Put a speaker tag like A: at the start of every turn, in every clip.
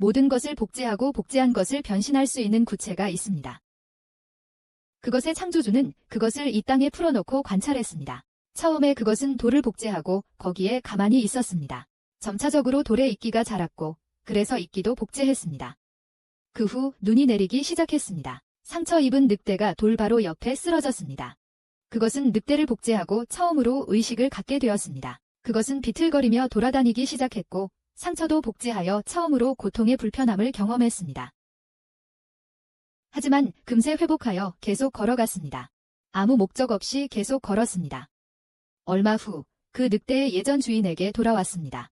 A: 모든 것을 복제하고 복제한 것을 변신할 수 있는 구체가 있습니다. 그것의 창조주는 그것을 이 땅에 풀어놓고 관찰했습니다. 처음에 그것은 돌을 복제하고 거기에 가만히 있었습니다. 점차적으로 돌의 이끼가 자랐고 그래서 이끼도 복제했습니다. 그 후 눈이 내리기 시작했습니다. 상처 입은 늑대가 돌 바로 옆에 쓰러졌습니다. 그것은 늑대를 복제하고 처음으로 의식을 갖게 되었습니다. 그것은 비틀거리며 돌아다니기 시작했고 상처도 복제하여 처음으로 고통의 불편함을 경험했습니다. 하지만 금세 회복하여 계속 걸어갔습니다. 아무 목적 없이 계속 걸었습니다. 얼마 후 그 늑대의 예전 주인에게 돌아왔습니다.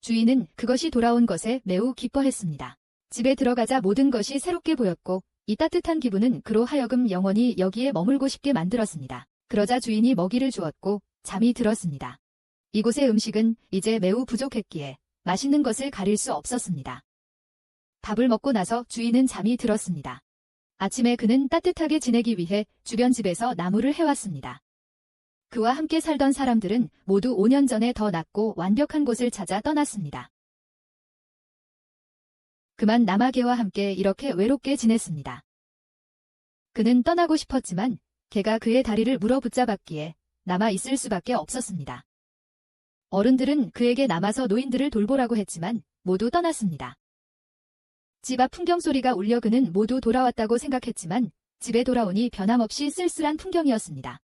A: 주인은 그것이 돌아온 것에 매우 기뻐했습니다. 집에 들어가자 모든 것이 새롭게 보였고 이 따뜻한 기분은 그로 하여금 영원히 여기에 머물고 싶게 만들었습니다. 그러자 주인이 먹이를 주었고 잠이 들었습니다. 이곳의 음식은 이제 매우 부족했기에 맛있는 것을 가릴 수 없었습니다. 밥을 먹고 나서 주인은 잠이 들었습니다. 아침에 그는 따뜻하게 지내기 위해 주변 집에서 나무를 해왔습니다. 그와 함께 살던 사람들은 모두 5년 전에 더 낫고 완벽한 곳을 찾아 떠났습니다. 그만 나마개와 함께 이렇게 외롭게 지냈습니다. 그는 떠나고 싶었지만 개가 그의 다리를 물어 붙잡았기에 남아 있을 수밖에 없었습니다. 어른들은 그에게 남아서 노인들을 돌보라고 했지만 모두 떠났습니다. 집 앞 풍경 소리가 울려 그는 모두 돌아왔다고 생각했지만 집에 돌아오니 변함없이 쓸쓸한 풍경이었습니다.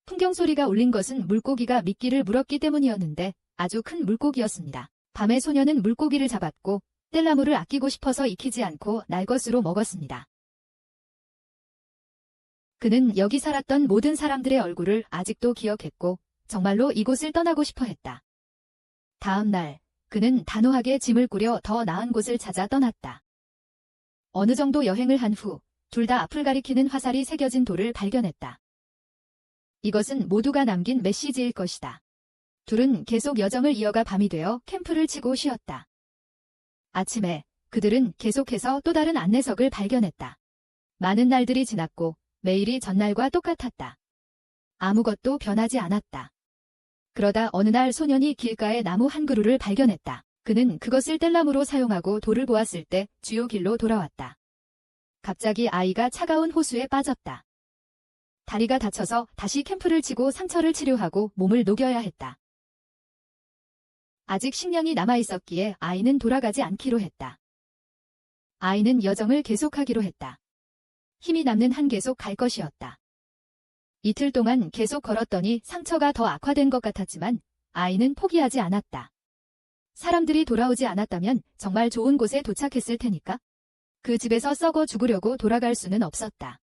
A: 풍경 소리가 울린 것은 물고기가 미끼를 물었기 때문이었는데 아주 큰 물고기였습니다. 밤에 소녀는 물고기를 잡았고 뗄나무를 아끼고 싶어서 익히지 않고 날 것으로 먹었습니다. 그는 여기 살았던 모든 사람들의 얼굴을 아직도 기억했고 정말로 이곳을 떠나고 싶어 했다. 다음 날 그는 단호하게 짐을 꾸려 더 나은 곳을 찾아 떠났다. 어느 정도 여행을 한 후 둘 다 앞을 가리키는 화살이 새겨진 돌을 발견했다. 이것은 모두가 남긴 메시지일 것이다. 둘은 계속 여정을 이어가 밤이 되어 캠프를 치고 쉬었다. 아침에 그들은 계속해서 또 다른 안내석을 발견했다. 많은 날들이 지났고 매일이 전날과 똑같았다. 아무것도 변하지 않았다. 그러다 어느 날 소년이 길가에 나무 한 그루를 발견했다. 그는 그것을 뗄나무로 사용하고 돌을 보았을 때 주요 길로 돌아왔다. 갑자기 아이가 차가운 호수에 빠졌다. 다리가 다쳐서 다시 캠프를 치고 상처를 치료하고 몸을 녹여야 했다. 아직 식량이 남아있었기에 아이는 돌아가지 않기로 했다. 아이는 여정을 계속하기로 했다. 힘이 남는 한 계속 갈 것이었다. 이틀 동안 계속 걸었더니 상처가 더 악화된 것 같았지만 아이는 포기하지 않았다. 사람들이 돌아오지 않았다면 정말 좋은 곳에 도착했을 테니까 그 집에서 썩어 죽으려고 돌아갈 수는 없었다.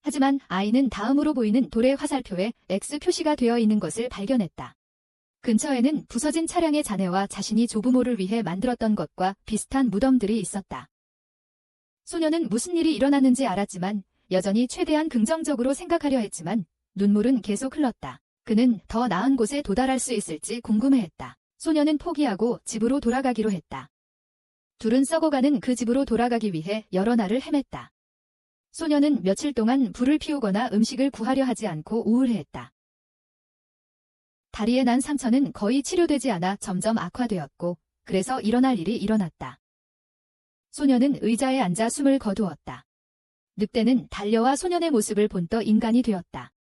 A: 하지만 아이는 다음으로 보이는 돌의 화살표에 X 표시가 되어 있는 것을 발견했다. 근처에는 부서진 차량의 잔해와 자신이 조부모를 위해 만들었던 것과 비슷한 무덤들이 있었다. 소녀는 무슨 일이 일어났는지 알았지만 여전히 최대한 긍정적으로 생각하려 했지만 눈물은 계속 흘렀다. 그는 더 나은 곳에 도달할 수 있을지 궁금해했다. 소녀는 포기하고 집으로 돌아가기로 했다. 둘은 썩어가는 그 집으로 돌아가기 위해 여러 날을 헤맸다. 소녀는 며칠 동안 불을 피우거나 음식을 구하려 하지 않고 우울해했다. 다리에 난 상처는 거의 치료되지 않아 점점 악화되었고 그래서 일어날 일이 일어났다. 소녀는 의자에 앉아 숨을 거두었다. 늑대는 달려와 소년의 모습을 본떠 인간이 되었다.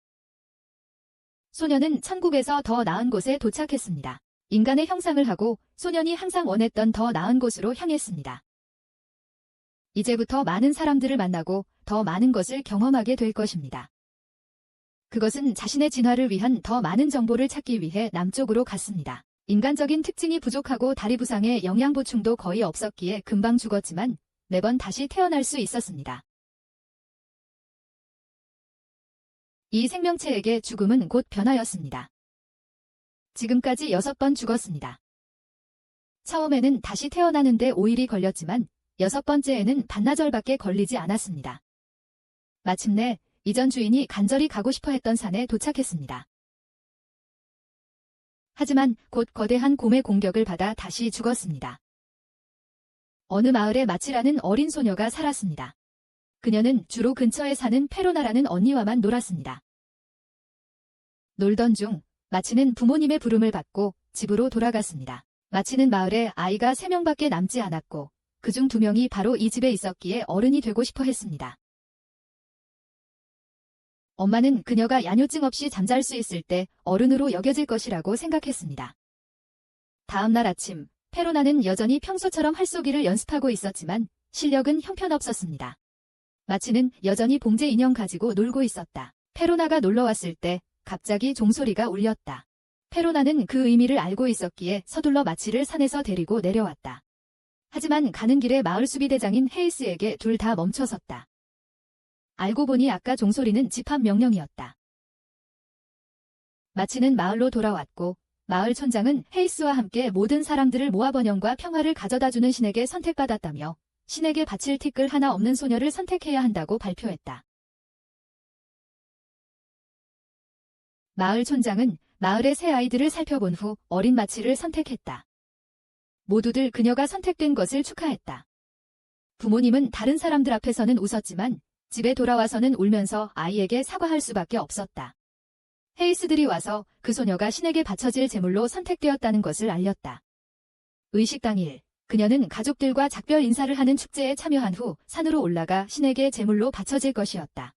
A: 소녀는 천국에서 더 나은 곳에 도착했습니다. 인간의 형상을 하고 소년이 항상 원했던 더 나은 곳으로 향했습니다. 이제부터 많은 사람들을 만나고 더 많은 것을 경험하게 될 것입니다. 그것은 자신의 진화를 위한 더 많은 정보를 찾기 위해 남쪽으로 갔습니다. 인간적인 특징이 부족하고 다리 부상에 영양 보충도 거의 없었기에 금방 죽었지만 매번 다시 태어날 수 있었습니다. 이 생명체에게 죽음은 곧 변화였습니다. 지금까지 6번 죽었습니다. 처음에는 다시 태어나는데 5일이 걸렸지만 6번째에는 반나절밖에 걸리지 않았습니다. 마침내 이전 주인이 간절히 가고 싶어 했던 산에 도착했습니다. 하지만 곧 거대한 곰의 공격을 받아 다시 죽었습니다. 어느 마을에 마치라는 어린 소녀가 살았습니다. 그녀는 주로 근처에 사는 페로나라는 언니와만 놀았습니다. 놀던 중 마치는 부모님의 부름을 받고 집으로 돌아갔습니다. 마치는 마을에 아이가 3명밖에 남지 않았고 그중 2명이 바로 이 집에 있었기에 어른이 되고 싶어 했습니다. 엄마는 그녀가 야뇨증 없이 잠잘 수 있을 때 어른으로 여겨질 것이라고 생각했습니다. 다음 날 아침, 페로나는 여전히 평소처럼 활쏘기를 연습하고 있었지만 실력은 형편없었습니다. 마치는 여전히 봉제 인형 가지고 놀고 있었다. 페로나가 놀러왔을 때 갑자기 종소리가 울렸다. 페로나는 그 의미를 알고 있었기에 서둘러 마치를 산에서 데리고 내려왔다. 하지만 가는 길에 마을 수비대장인 헤이스에게 둘 다 멈춰섰다. 알고 보니 아까 종소리는 집합 명령이었다. 마치는 마을로 돌아왔고 마을 촌장은 헤이스와 함께 모든 사람들을 모아 번영과 평화를 가져다주는 신에게 선택받았다며 신에게 바칠 티끌 하나 없는 소녀를 선택해야 한다고 발표했다. 마을 촌장은 마을의 새 아이들을 살펴본 후 어린 마치를 선택했다. 모두들 그녀가 선택된 것을 축하했다. 부모님은 다른 사람들 앞에서는 웃었지만 집에 돌아와서는 울면서 아이에게 사과할 수밖에 없었다. 헤이스들이 와서 그 소녀가 신에게 바쳐질 제물로 선택되었다는 것을 알렸다. 의식 당일, 그녀는 가족들과 작별 인사를 하는 축제에 참여한 후 산으로 올라가 신에게 제물로 바쳐질 것이었다.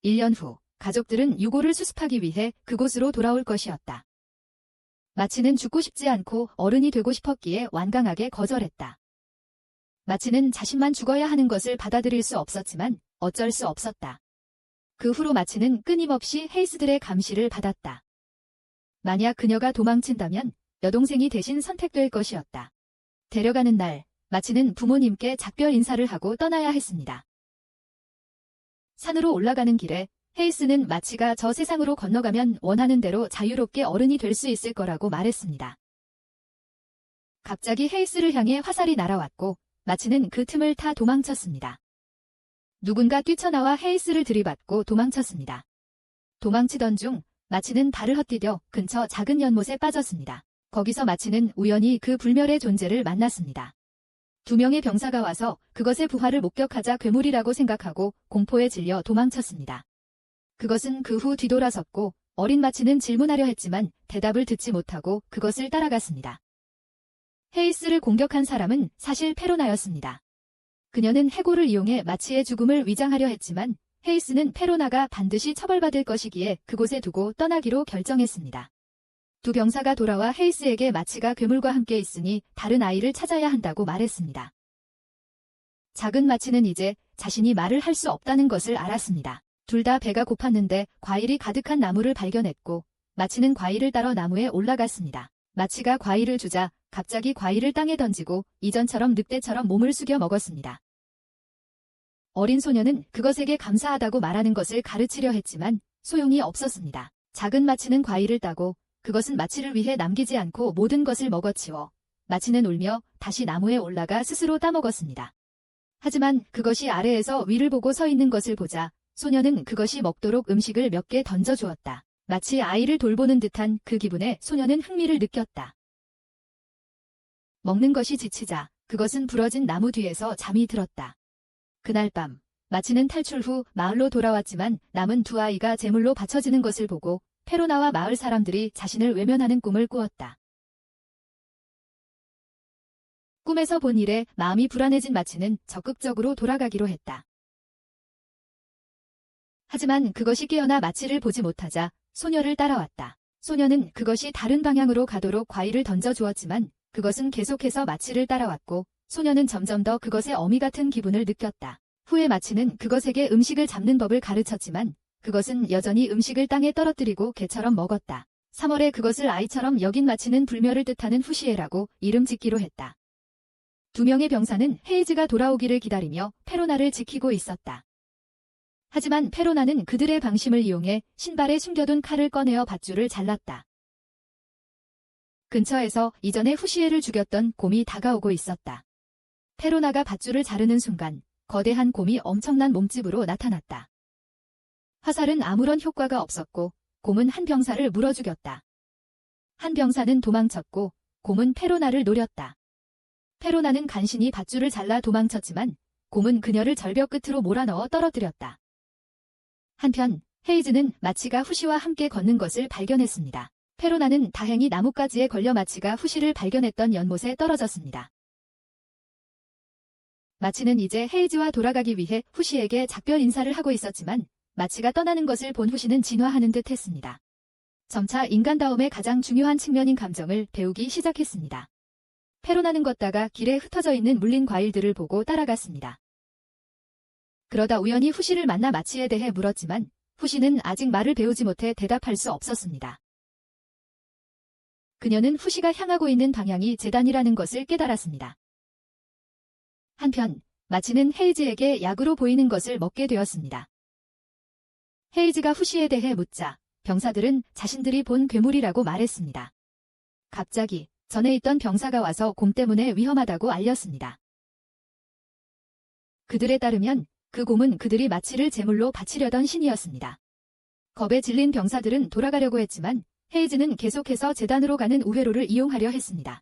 A: 1년 후, 가족들은 유골을 수습하기 위해 그곳으로 돌아올 것이었다. 마치는 죽고 싶지 않고 어른이 되고 싶었기에 완강하게 거절했다. 마치는 자신만 죽어야 하는 것을 받아들일 수 없었지만 어쩔 수 없었다. 그 후로 마치는 끊임없이 헤이스들의 감시를 받았다. 만약 그녀가 도망친다면 여동생이 대신 선택될 것이었다. 데려가는 날, 마치는 부모님께 작별 인사를 하고 떠나야 했습니다. 산으로 올라가는 길에 헤이스는 마치가 저 세상으로 건너가면 원하는 대로 자유롭게 어른이 될 수 있을 거라고 말했습니다. 갑자기 헤이스를 향해 화살이 날아왔고 마치는 그 틈을 타 도망쳤습니다. 누군가 뛰쳐나와 헤이스를 들이받고 도망쳤습니다. 도망치던 중 마치는 발을 헛디뎌 근처 작은 연못에 빠졌습니다. 거기서 마치는 우연히 그 불멸의 존재를 만났습니다. 2명의 병사가 와서 그것의 부활을 목격하자 괴물이라고 생각하고 공포에 질려 도망쳤습니다. 그것은 그 후 뒤돌아섰고 어린 마치는 질문하려 했지만 대답을 듣지 못하고 그것을 따라갔습니다. 헤이스를 공격한 사람은 사실 페로나였습니다. 그녀는 해골을 이용해 마치의 죽음을 위장하려 했지만 헤이스는 페로나가 반드시 처벌받을 것이기에 그곳에 두고 떠나기로 결정했습니다. 2 병사가 돌아와 헤이스에게 마치가 괴물과 함께 있으니 다른 아이를 찾아야 한다고 말했습니다. 작은 마치는 이제 자신이 말을 할 수 없다는 것을 알았습니다. 둘 다 배가 고팠는데 과일이 가득한 나무를 발견했고 마치는 과일을 따러 나무에 올라갔습니다. 마치가 과일을 주자 갑자기 과일을 땅에 던지고 이전처럼 늑대처럼 몸을 숙여 먹었습니다. 어린 소녀는 그것에게 감사하다고 말하는 것을 가르치려 했지만 소용이 없었습니다. 작은 마치는 과일을 따고 그것은 마치를 위해 남기지 않고 모든 것을 먹어치워 마치는 울며 다시 나무에 올라가 스스로 따먹었습니다. 하지만 그것이 아래에서 위를 보고 서 있는 것을 보자 소녀는 그것이 먹도록 음식을 몇 개 던져주었다. 마치 아이를 돌보는 듯한 그 기분에 소녀는 흥미를 느꼈다. 먹는 것이 지치자 그것은 부러진 나무 뒤에서 잠이 들었다. 그날 밤 마치는 탈출 후 마을로 돌아왔지만 남은 2 아이가 제물로 바쳐지는 것을 보고 페로나와 마을 사람들이 자신을 외면하는 꿈을 꾸었다. 꿈에서 본 일에 마음이 불안해진 마치는 적극적으로 돌아가기로 했다. 하지만 그것이 깨어나 마치를 보지 못하자 소녀를 따라왔다. 소녀는 그것이 다른 방향으로 가도록 과일을 던져주었지만 그것은 계속해서 마치를 따라왔고 소녀는 점점 더 그것의 어미 같은 기분을 느꼈다. 후에 마치는 그것에게 음식을 잡는 법을 가르쳤지만 그것은 여전히 음식을 땅에 떨어뜨리고 개처럼 먹었다. 3월에 그것을 아이처럼 여긴 마치는 불멸을 뜻하는 후시에라고 이름 짓기로 했다. 2명의 병사는 헤이즈가 돌아오기를 기다리며 페로나를 지키고 있었다. 하지만 페로나는 그들의 방심을 이용해 신발에 숨겨둔 칼을 꺼내어 밧줄을 잘랐다. 근처에서 이전에 후시에를 죽였던 곰이 다가오고 있었다. 페로나가 밧줄을 자르는 순간 거대한 곰이 엄청난 몸집으로 나타났다. 화살은 아무런 효과가 없었고 곰은 한 병사를 물어 죽였다. 한 병사는 도망쳤고 곰은 페로나를 노렸다. 페로나는 간신히 밧줄을 잘라 도망쳤지만 곰은 그녀를 절벽 끝으로 몰아넣어 떨어뜨렸다. 한편 헤이즈는 마치가 후시와 함께 걷는 것을 발견했습니다. 페로나는 다행히 나뭇가지에 걸려 마치가 후시를 발견했던 연못에 떨어졌습니다. 마치는 이제 헤이즈와 돌아가기 위해 후시에게 작별 인사를 하고 있었지만 마치가 떠나는 것을 본 후시는 진화하는 듯 했습니다. 점차 인간다움의 가장 중요한 측면인 감정을 배우기 시작했습니다. 페로나는 걷다가 길에 흩어져 있는 물린 과일들을 보고 따라갔습니다. 그러다 우연히 후시를 만나 마치에 대해 물었지만 후시는 아직 말을 배우지 못해 대답할 수 없었습니다. 그녀는 후시가 향하고 있는 방향이 재단이라는 것을 깨달았습니다. 한편 마치는 헤이즈에게 약으로 보이는 것을 먹게 되었습니다. 헤이즈가 후시에 대해 묻자 병사들은 자신들이 본 괴물이라고 말했습니다. 갑자기 전에 있던 병사가 와서 곰 때문에 위험하다고 알렸습니다. 그들에 따르면 그 곰은 그들이 마치를 제물로 바치려던 신이었습니다. 겁에 질린 병사들은 돌아가려고 했지만 헤이즈는 계속해서 제단으로 가는 우회로를 이용하려 했습니다.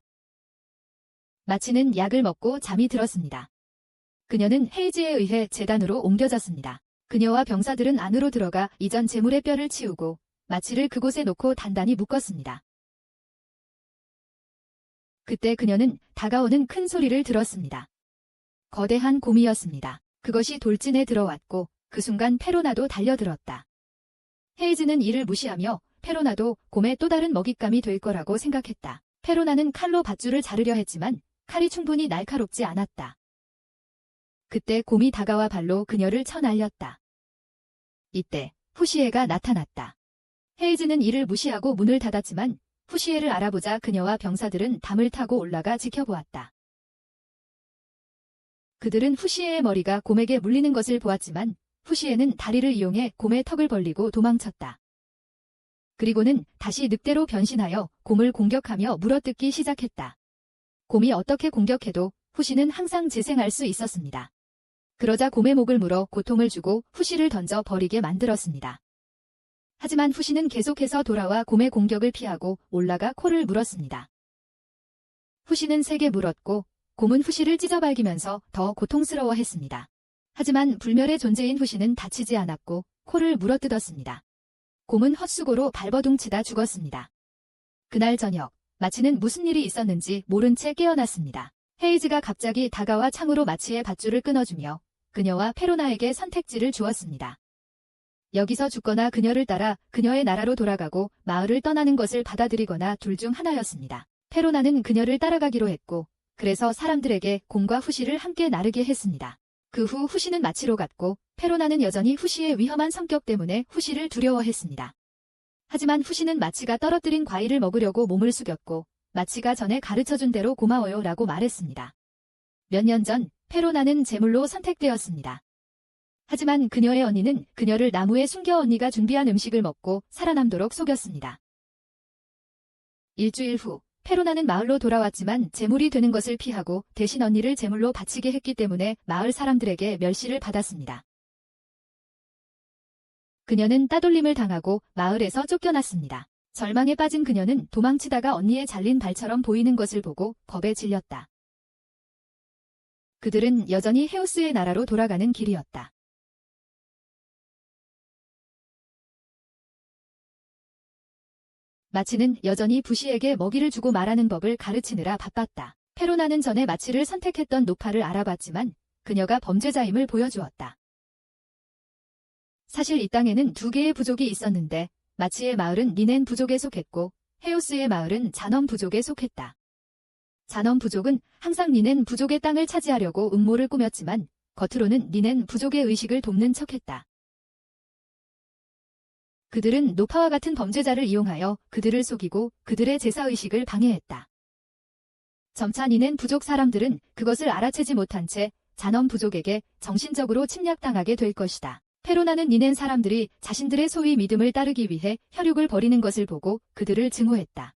A: 마치는 약을 먹고 잠이 들었습니다. 그녀는 헤이즈에 의해 제단으로 옮겨졌습니다. 그녀와 병사들은 안으로 들어가 이전 제물의 뼈를 치우고 마치를 그곳에 놓고 단단히 묶었습니다. 그때 그녀는 다가오는 큰 소리를 들었습니다. 거대한 곰이었습니다. 그것이 돌진에 들어왔고 그 순간 페로나도 달려들었다. 헤이즈는 이를 무시하며 페로나도 곰의 또 다른 먹잇감이 될 거라고 생각했다. 페로나는 칼로 밧줄을 자르려 했지만 칼이 충분히 날카롭지 않았다. 그때 곰이 다가와 발로 그녀를 쳐 날렸다. 이때 후시에가 나타났다. 헤이즈는 이를 무시하고 문을 닫았지만 후시에를 알아보자 그녀와 병사들은 담을 타고 올라가 지켜보았다. 그들은 후시에의 머리가 곰에게 물리는 것을 보았지만 후시에는 다리를 이용해 곰의 턱을 벌리고 도망쳤다. 그리고는 다시 늑대로 변신하여 곰을 공격하며 물어뜯기 시작했다. 곰이 어떻게 공격해도 후시는 항상 재생할 수 있었습니다. 그러자 곰의 목을 물어 고통을 주고 후시를 던져 버리게 만들었습니다. 하지만 후시는 계속해서 돌아와 곰의 공격을 피하고 올라가 코를 물었습니다. 후시는 세게 물었고 곰은 후시를 찢어발기면서 더 고통스러워했습니다. 하지만 불멸의 존재인 후시는 다치지 않았고 코를 물어뜯었습니다. 곰은 헛수고로 발버둥치다 죽었습니다. 그날 저녁 마치는 무슨 일이 있었는지 모른 채 깨어났습니다. 헤이즈가 갑자기 다가와 창으로 마치의 밧줄을 끊어주며 그녀와 페로나에게 선택지를 주었습니다. 여기서 죽거나 그녀를 따라 그녀의 나라로 돌아가고 마을을 떠나는 것을 받아들이거나 둘 중 하나였습니다. 페로나는 그녀를 따라가기로 했고 그래서 사람들에게 곰과 후시를 함께 나르게 했습니다. 그 후 후시는 마치로 갔고 페로나는 여전히 후시의 위험한 성격 때문에 후시를 두려워했습니다. 하지만 후시는 마치가 떨어뜨린 과일을 먹으려고 몸을 숙였고 마치가 전에 가르쳐준 대로 고마워요 라고 말했습니다. 몇 년 전 페로나는 제물로 선택되었습니다. 하지만 그녀의 언니는 그녀를 나무에 숨겨 언니가 준비한 음식을 먹고 살아남도록 속였습니다. 일주일 후 페로나는 마을로 돌아왔지만 제물이 되는 것을 피하고 대신 언니를 제물로 바치게 했기 때문에 마을 사람들에게 멸시를 받았습니다. 그녀는 따돌림을 당하고 마을에서 쫓겨났습니다. 절망에 빠진 그녀는 도망치다가 언니의 잘린 발처럼 보이는 것을 보고 겁에 질렸다. 그들은 여전히 헤우스의 나라로 돌아가는 길이었다. 마치는 여전히 부시에게 먹이를 주고 말하는 법을 가르치느라 바빴다. 페로나는 전에 마치를 선택했던 노파를 알아봤지만 그녀가 범죄자임을 보여주었다. 사실 이 땅에는 두 개의 부족이 있었는데 마치의 마을은 니넨 부족에 속했고 헤우스의 마을은 자넘 부족에 속했다. 자넘 부족은 항상 니넨 부족의 땅을 차지하려고 음모를 꾸몄지만 겉으로는 니넨 부족의 의식을 돕는 척했다. 그들은 노파와 같은 범죄자를 이용하여 그들을 속이고 그들의 제사의식을 방해했다. 점차 니넨 부족 사람들은 그것을 알아채지 못한 채 자넘 부족에게 정신적으로 침략당하게 될 것이다. 페로나는 니넨 사람들이 자신들의 소위 믿음을 따르기 위해 혈육을 벌이는 것을 보고 그들을 증오했다.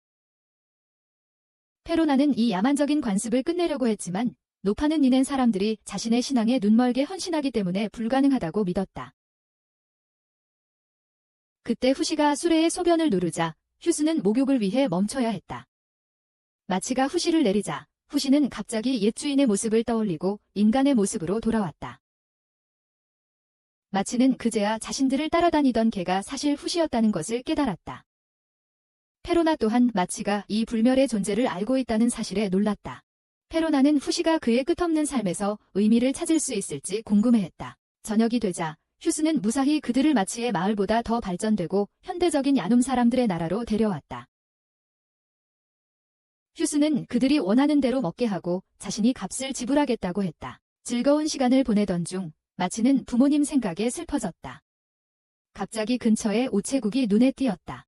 A: 페로나는 이 야만적인 관습을 끝내려고 했지만 노파는 니넨 사람들이 자신의 신앙에 눈멀게 헌신하기 때문에 불가능하다고 믿었다. 그때 후시가 수레의 소변을 누르자 휴스는 목욕을 위해 멈춰야 했다. 마치가 후시를 내리자 후시는 갑자기 옛 주인의 모습을 떠올리고 인간의 모습으로 돌아왔다. 마치는 그제야 자신들을 따라다니던 개가 사실 후시였다는 것을 깨달았다. 페로나 또한 마치가 이 불멸의 존재를 알고 있다는 사실에 놀랐다. 페로나는 후시가 그의 끝없는 삶에서 의미를 찾을 수 있을지 궁금해했다. 저녁이 되자 휴스는 무사히 그들을 마치의 마을보다 더 발전되고 현대적인 야눔 사람들의 나라로 데려왔다. 휴스는 그들이 원하는 대로 먹게 하고 자신이 값을 지불하겠다고 했다. 즐거운 시간을 보내던 중 마치는 부모님 생각에 슬퍼졌다. 갑자기 근처에 우체국이 눈에 띄었다.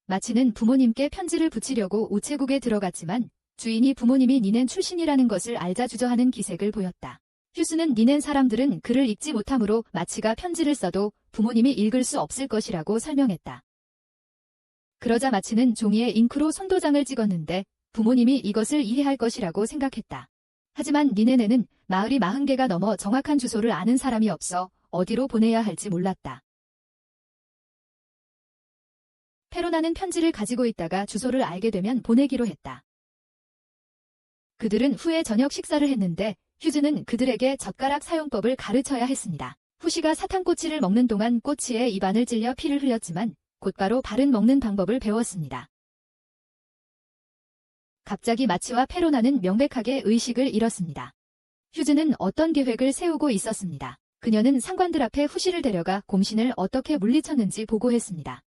A: 마치는 부모님께 편지를 붙이려고 우체국에 들어갔지만 주인이 부모님이 니넨 출신이라는 것을 알자 주저하는 기색을 보였다. 휴스는 니넨 사람들은 글을 읽지 못하므로 마치가 편지를 써도 부모님이 읽을 수 없을 것이라고 설명했다. 그러자 마치는 종이에 잉크로 손도장을 찍었는데 부모님이 이것을 이해할 것이라고 생각했다. 하지만 니넨에는 마을이 40개가 넘어 정확한 주소를 아는 사람이 없어 어디로 보내야 할지 몰랐다. 페로나는 편지를 가지고 있다가 주소를 알게 되면 보내기로 했다. 그들은 후에 저녁 식사를 했는데 휴즈는 그들에게 젓가락 사용법을 가르쳐야 했습니다. 후시가 사탕꼬치를 먹는 동안 꼬치에 입안을 찔려 피를 흘렸지만 곧바로 바른 먹는 방법을 배웠습니다. 갑자기 마치와 페로나는 명백하게 의식을 잃었습니다. 휴즈는 어떤 계획을 세우고 있었습니다. 그녀는 상관들 앞에 후시를 데려가 곰신을 어떻게 물리쳤는지 보고했습니다.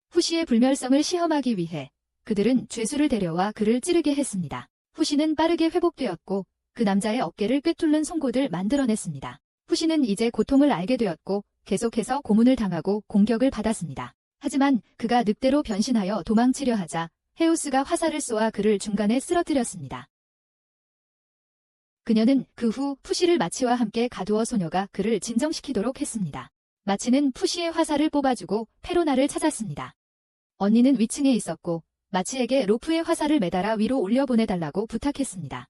A: 후시의 불멸성을 시험하기 위해 그들은 죄수를 데려와 그를 찌르게 했습니다. 후시는 빠르게 회복되었고 그 남자의 어깨를 꿰뚫는 송곳을 만들어냈습니다. 후시는 이제 고통을 알게 되었고 계속해서 고문을 당하고 공격을 받았습니다. 하지만 그가 늑대로 변신하여 도망치려 하자 헤우스가 화살을 쏘아 그를 중간에 쓰러뜨렸습니다. 그녀는 그 후 푸시를 마치와 함께 가두어 소녀가 그를 진정시키도록 했습니다. 마치는 푸시의 화살을 뽑아주고 페로나를 찾았습니다. 언니는 위층에 있었고 마치에게 로프에 화살을 매달아 위로 올려보내달라고 부탁했습니다.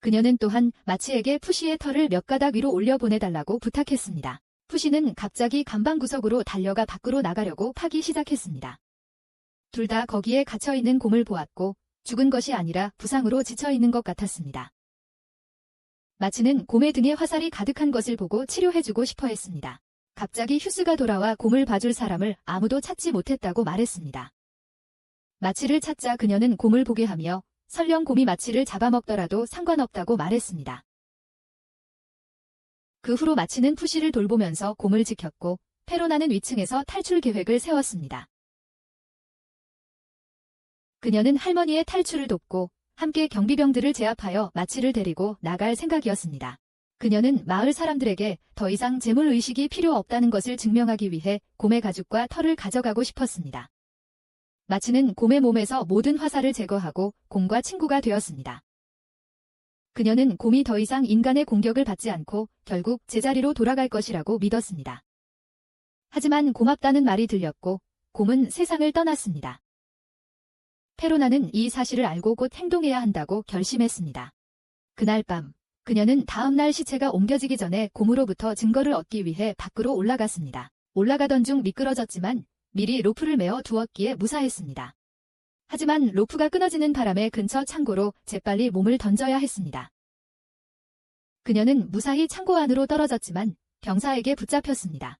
A: 그녀는 또한 마치에게 푸시의 털을 몇 가닥 위로 올려보내달라고 부탁했습니다. 푸시는 갑자기 감방 구석으로 달려가 밖으로 나가려고 파기 시작했습니다. 둘 다 거기에 갇혀있는 곰을 보았고 죽은 것이 아니라 부상으로 지쳐있는 것 같았습니다. 마치는 곰의 등에 화살이 가득한 것을 보고 치료해주고 싶어 했습니다. 갑자기 휴스가 돌아와 곰을 봐줄 사람을 아무도 찾지 못했다고 말했습니다. 마치를 찾자 그녀는 곰을 보게 하며 설령 곰이 마치를 잡아먹더라도 상관없다고 말했습니다. 그 후로 마치는 푸시를 돌보면서 곰을 지켰고 페로나는 위층에서 탈출 계획을 세웠습니다. 그녀는 할머니의 탈출을 돕고 함께 경비병들을 제압하여 마치를 데리고 나갈 생각이었습니다. 그녀는 마을 사람들에게 더 이상 재물의식이 필요 없다는 것을 증명하기 위해 곰의 가죽과 털을 가져가고 싶었습니다. 마치는 곰의 몸에서 모든 화살을 제거하고 곰과 친구가 되었습니다. 그녀는 곰이 더 이상 인간의 공격을 받지 않고 결국 제자리로 돌아갈 것이라고 믿었습니다. 하지만 고맙다는 말이 들렸고 곰은 세상을 떠났습니다. 페로나는 이 사실을 알고 곧 행동해야 한다고 결심했습니다. 그날 밤 그녀는 다음 날 시체가 옮겨지기 전에 곰으로부터 증거를 얻기 위해 밖으로 올라갔습니다. 올라가던 중 미끄러졌지만 미리 로프를 메어 두었기에 무사했습니다. 하지만 로프가 끊어지는 바람에 근처 창고로 재빨리 몸을 던져야 했습니다. 그녀는 무사히 창고 안으로 떨어졌지만 병사에게 붙잡혔습니다.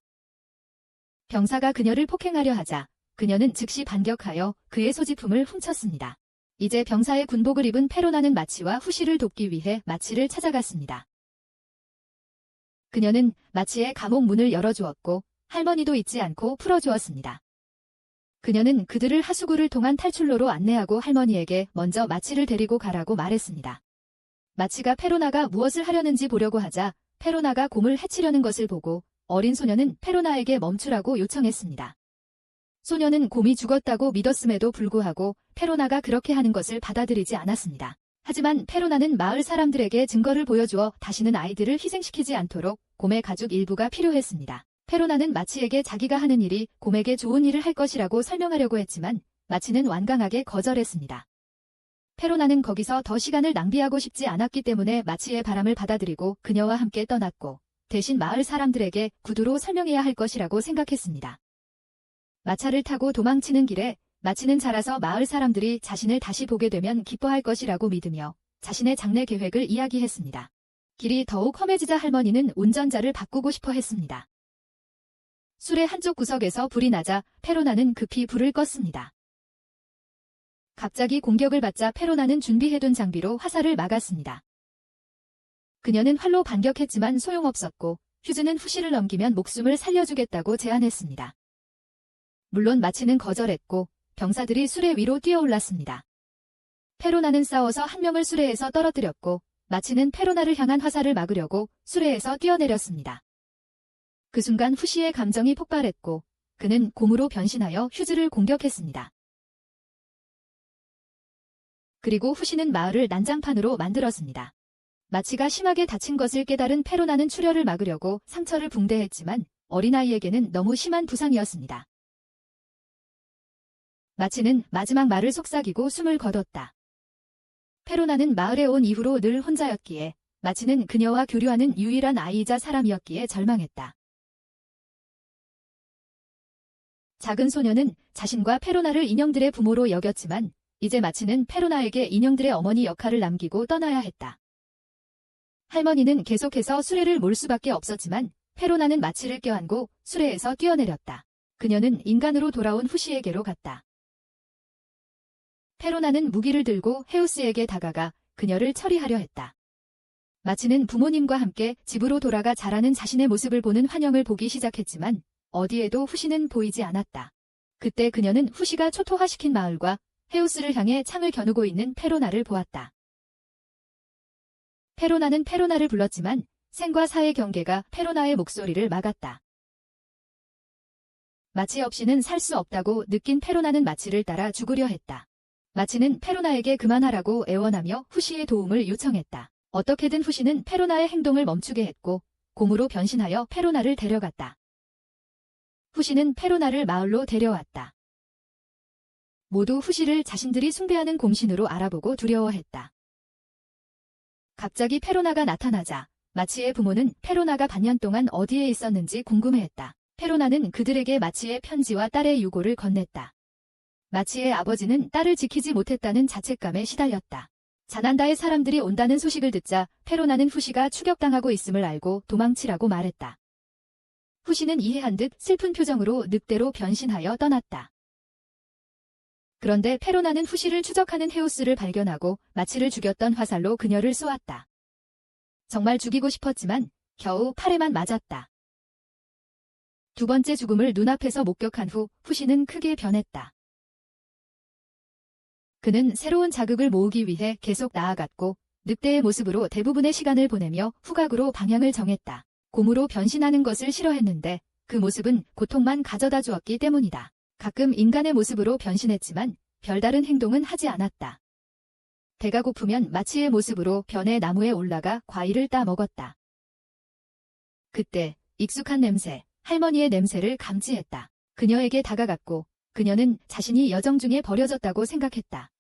A: 병사가 그녀를 폭행하려 하자 그녀는 즉시 반격하여 그의 소지품을 훔쳤습니다. 이제 병사의 군복을 입은 페로나는 마치와 후시를 돕기 위해 마치를 찾아갔습니다. 그녀는 마치의 감옥 문을 열어주었고 할머니도 잊지 않고 풀어주었습니다. 그녀는 그들을 하수구를 통한 탈출로로 안내하고 할머니에게 먼저 마치를 데리고 가라고 말했습니다. 마치가 페로나가 무엇을 하려는지 보려고 하자 페로나가 곰을 해치려는 것을 보고 어린 소녀는 페로나에게 멈추라고 요청했습니다. 소녀는 곰이 죽었다고 믿었음에도 불구하고 페로나가 그렇게 하는 것을 받아들이지 않았습니다. 하지만 페로나는 마을 사람들에게 증거를 보여주어 다시는 아이들을 희생시키지 않도록 곰의 가죽 일부가 필요했습니다. 페로나는 마치에게 자기가 하는 일이 곰에게 좋은 일을 할 것이라고 설명하려고 했지만 마치는 완강하게 거절했습니다. 페로나는 거기서 더 시간을 낭비하고 싶지 않았기 때문에 마치의 바람을 받아들이고 그녀와 함께 떠났고 대신 마을 사람들에게 구두로 설명해야 할 것이라고 생각했습니다. 마차를 타고 도망치는 길에 마치는 자라서 마을 사람들이 자신을 다시 보게 되면 기뻐할 것이라고 믿으며 자신의 장래 계획을 이야기했습니다. 길이 더욱 험해지자 할머니는 운전자를 바꾸고 싶어 했습니다. 술의 한쪽 구석에서 불이 나자 페로나는 급히 불을 껐습니다. 갑자기 공격을 받자 페로나는 준비해둔 장비로 화살을 막았습니다. 그녀는 활로 반격했지만 소용없었고 휴즈는 후시를 넘기면 목숨을 살려주겠다고 제안했습니다. 물론 마치는 거절했고 병사들이 수레 위로 뛰어올랐습니다. 페로나는 싸워서 한 명을 수레에서 떨어뜨렸고 마치는 페로나를 향한 화살을 막으려고 수레에서 뛰어내렸습니다. 그 순간 후시의 감정이 폭발했고 그는 곰으로 변신하여 휴즈를 공격했습니다. 그리고 후시는 마을을 난장판으로 만들었습니다. 마치가 심하게 다친 것을 깨달은 페로나는 출혈을 막으려고 상처를 붕대했지만 어린아이에게는 너무 심한 부상이었습니다. 마치는 마지막 말을 속삭이고 숨을 거뒀다. 페로나는 마을에 온 이후로 늘 혼자였기에 마치는 그녀와 교류하는 유일한 아이이자 사람이었기에 절망했다. 작은 소녀는 자신과 페로나를 인형들의 부모로 여겼지만 이제 마치는 페로나에게 인형들의 어머니 역할을 남기고 떠나야 했다. 할머니는 계속해서 수레를 몰 수밖에 없었지만 페로나는 마치를 껴안고 수레에서 뛰어내렸다. 그녀는 인간으로 돌아온 후시에게로 갔다. 페로나는 무기를 들고 헤우스에게 다가가 그녀를 처리하려 했다. 마치는 부모님과 함께 집으로 돌아가 자라는 자신의 모습을 보는 환영을 보기 시작했지만 어디에도 후시는 보이지 않았다. 그때 그녀는 후시가 초토화시킨 마을과 헤우스를 향해 창을 겨누고 있는 페로나를 보았다. 페로나는 페로나를 불렀지만 생과 사의 경계가 페로나의 목소리를 막았다. 마치 없이는 살 수 없다고 느낀 페로나는 마치를 따라 죽으려 했다. 마치는 페로나에게 그만하라고 애원하며 후시의 도움을 요청했다. 어떻게든 후시는 페로나의 행동을 멈추게 했고 곰으로 변신하여 페로나를 데려갔다. 후시는 페로나를 마을로 데려왔다. 모두 후시를 자신들이 숭배하는 곰신으로 알아보고 두려워했다. 갑자기 페로나가 나타나자 마치의 부모는 페로나가 반년 동안 어디에 있었는지 궁금해했다. 페로나는 그들에게 마치의 편지와 딸의 유고를 건넸다. 마치의 아버지는 딸을 지키지 못했다는 자책감에 시달렸다. 자난다의 사람들이 온다는 소식을 듣자 페로나는 후시가 추격당하고 있음을 알고 도망치라고 말했다. 후시는 이해한 듯 슬픈 표정으로 늑대로 변신하여 떠났다. 그런데 페로나는 후시를 추적하는 헤우스를 발견하고 마치를 죽였던 화살로 그녀를 쏘았다. 정말 죽이고 싶었지만 겨우 팔에만 맞았다. 두 번째 죽음을 눈앞에서 목격한 후 후시는 크게 변했다. 그는 새로운 자극을 모으기 위해 계속 나아갔고 늑대의 모습으로 대부분의 시간을 보내며 후각으로 방향을 정했다. 곰으로 변신하는 것을 싫어했는데 그 모습은 고통만 가져다 주었기 때문이다. 가끔 인간의 모습으로 변신했지만 별다른 행동은 하지 않았다. 배가 고프면 마치의 모습으로 변의 나무에 올라가 과일을 따 먹었다. 그때 익숙한 냄새, 할머니의 냄새를 감지했다. 그녀에게 다가갔고 그녀는 자신이 여정 중에 버려졌다고 생각했다.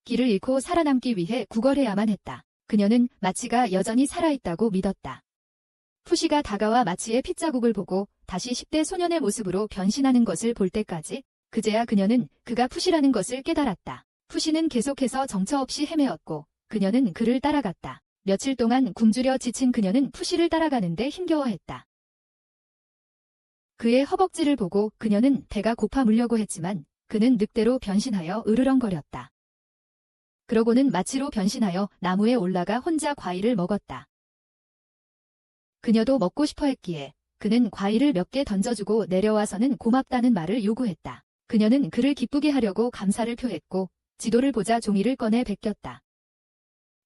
A: 길을 잃고 살아남기 위해 구걸해야만 했다. 그녀는 마치가 여전히 살아있다고 믿었다. 후시가 다가와 마치의 핏자국을 보고 다시 10대 소년의 모습으로 변신하는 것을 볼 때까지 그제야 그녀는 그가 푸시라는 것을 깨달았다. 푸시는 계속해서 정처 없이 헤매었고 그녀는 그를 따라갔다. 며칠 동안 굶주려 지친 그녀는 푸시를 따라가는데 힘겨워했다. 그의 허벅지를 보고 그녀는 배가 고파 물려고 했지만 그는 늑대로 변신하여 으르렁거렸다. 그러고는 마치로 변신하여 나무에 올라가 혼자 과일을 먹었다. 그녀도 먹고 싶어 했기에 그는 과일을 몇 개 던져주고 내려와서는 고맙다는 말을 요구했다. 그녀는 그를 기쁘게 하려고 감사를 표했고 지도를 보자 종이를 꺼내 베꼈다.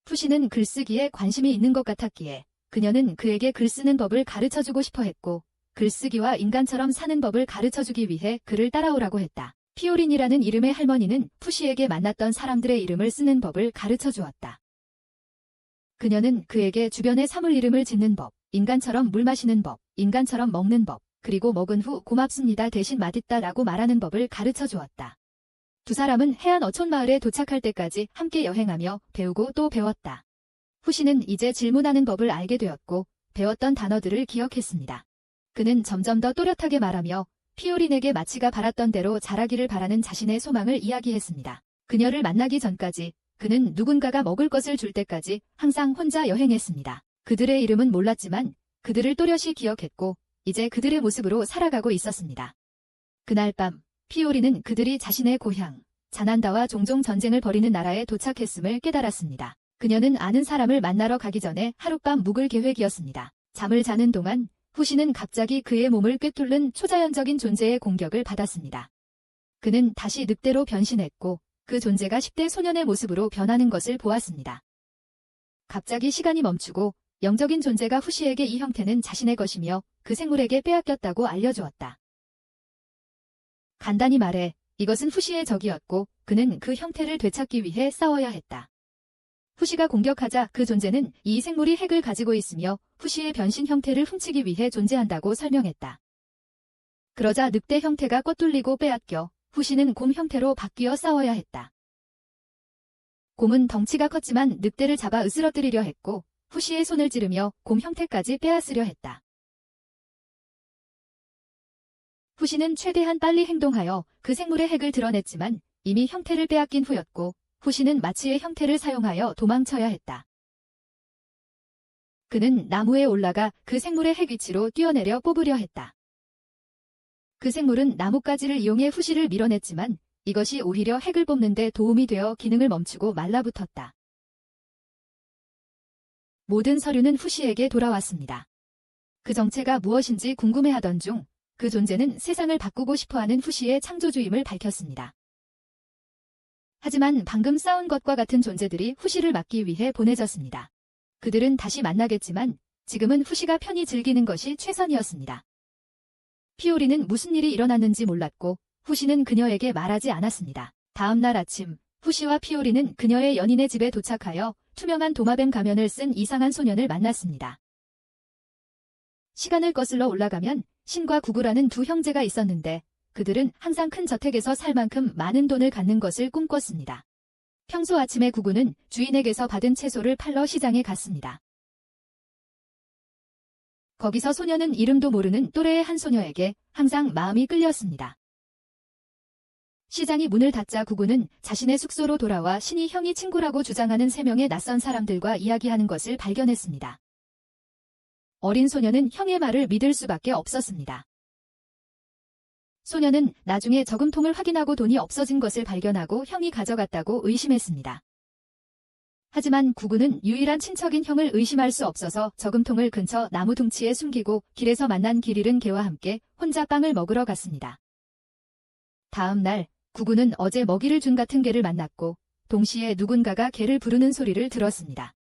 A: 푸시는 글쓰기에 관심이 있는 것 같았기에 그녀는 그에게 글쓰는 법을 가르쳐주고 싶어 했고 글쓰기와 인간처럼 사는 법을 가르쳐주기 위해 그를 따라오라고 했다. 피오린이라는 이름의 할머니는 푸시에게 만났던 사람들의 이름을 쓰는 법을 가르쳐 주었다. 그녀는 그에게 주변의 사물 이름을 짓는 법, 인간처럼 물 마시는 법, 인간처럼 먹는 법, 그리고 먹은 후 고맙습니다 대신 맛있다라고 말하는 법을 가르쳐 주었다. 두 사람은 해안 어촌마을에 도착할 때까지 함께 여행하며 배우고 또 배웠다. 후시는 이제 질문하는 법을 알게 되었고 배웠던 단어들을 기억했습니다. 그는 점점 더 또렷하게 말하며 피오린에게 마치가 바랐던 대로 자라기를 바라는 자신의 소망을 이야기했습니다. 그녀를 만나기 전까지 그는 누군가가 먹을 것을 줄 때까지 항상 혼자 여행했습니다. 그들의 이름은 몰랐지만 그들을 또렷이 기억했고 이제 그들의 모습으로 살아가고 있었습니다. 그날 밤, 피오리는 그들이 자신의 고향, 자난다와 종종 전쟁을 벌이는 나라에 도착했음을 깨달았습니다. 그녀는 아는 사람을 만나러 가기 전에 하룻밤 묵을 계획이었습니다. 잠을 자는 동안 후시는 갑자기 그의 몸을 꿰뚫는 초자연적인 존재의 공격을 받았습니다. 그는 다시 늑대로 변신했고 그 존재가 10대 소년의 모습으로 변하는 것을 보았습니다. 갑자기 시간이 멈추고 영적인 존재가 후시에게 이 형태는 자신의 것이며 그 생물에게 빼앗겼다고 알려주었다. 간단히 말해 이것은 후시의 적이었고 그는 그 형태를 되찾기 위해 싸워야 했다. 후시가 공격하자 그 존재는 이 생물이 핵을 가지고 있으며 후시의 변신 형태를 훔치기 위해 존재한다고 설명했다. 그러자 늑대 형태가 꿰뚫리고 빼앗겨 후시는 곰 형태로 바뀌어 싸워야 했다. 곰은 덩치가 컸지만 늑대를 잡아 으스러뜨리려 했고 후시의 손을 찌르며 곰 형태까지 빼앗으려 했다. 후시는 최대한 빨리 행동하여 그 생물의 핵을 드러냈지만 이미 형태를 빼앗긴 후였고 후시는 마치의 형태를 사용하여 도망쳐야 했다. 그는 나무에 올라가 그 생물의 핵 위치로 뛰어내려 뽑으려 했다. 그 생물은 나뭇가지를 이용해 후시를 밀어냈지만 이것이 오히려 핵을 뽑는 데 도움이 되어 기능을 멈추고 말라붙었다. 모든 서류는 후시에게 돌아왔습니다. 그 정체가 무엇인지 궁금해하던 중 그 존재는 세상을 바꾸고 싶어하는 후시의 창조주임을 밝혔습니다. 하지만 방금 싸운 것과 같은 존재들이 후시를 막기 위해 보내졌습니다. 그들은 다시 만나겠지만 지금은 후시가 편히 즐기는 것이 최선이었습니다. 피오리는 무슨 일이 일어났는지 몰랐고 후시는 그녀에게 말하지 않았습니다. 다음 날 아침 후시와 피오리는 그녀의 연인의 집에 도착하여 투명한 도마뱀 가면을 쓴 이상한 소년을 만났습니다. 시간을 거슬러 올라가면 신과 구구라는 두 형제가 있었는데 그들은 항상 큰 저택에서 살 만큼 많은 돈을 갖는 것을 꿈꿨습니다. 평소 아침에 구구는 주인에게서 받은 채소를 팔러 시장에 갔습니다. 거기서 소녀는 이름도 모르는 또래의 한 소녀에게 항상 마음이 끌렸습니다. 시장이 문을 닫자 구구는 자신의 숙소로 돌아와 신이 형이 친구라고 주장하는 3명의 낯선 사람들과 이야기하는 것을 발견했습니다. 어린 소녀는 형의 말을 믿을 수밖에 없었습니다. 소녀는 나중에 저금통을 확인하고 돈이 없어진 것을 발견하고 형이 가져갔다고 의심했습니다. 하지만 구구는 유일한 친척인 형을 의심할 수 없어서 저금통을 근처 나무 둥치에 숨기고 길에서 만난 길 잃은 개와 함께 혼자 빵을 먹으러 갔습니다. 다음 날 구구는 어제 먹이를 준 같은 개를 만났고 동시에 누군가가 개를 부르는 소리를 들었습니다.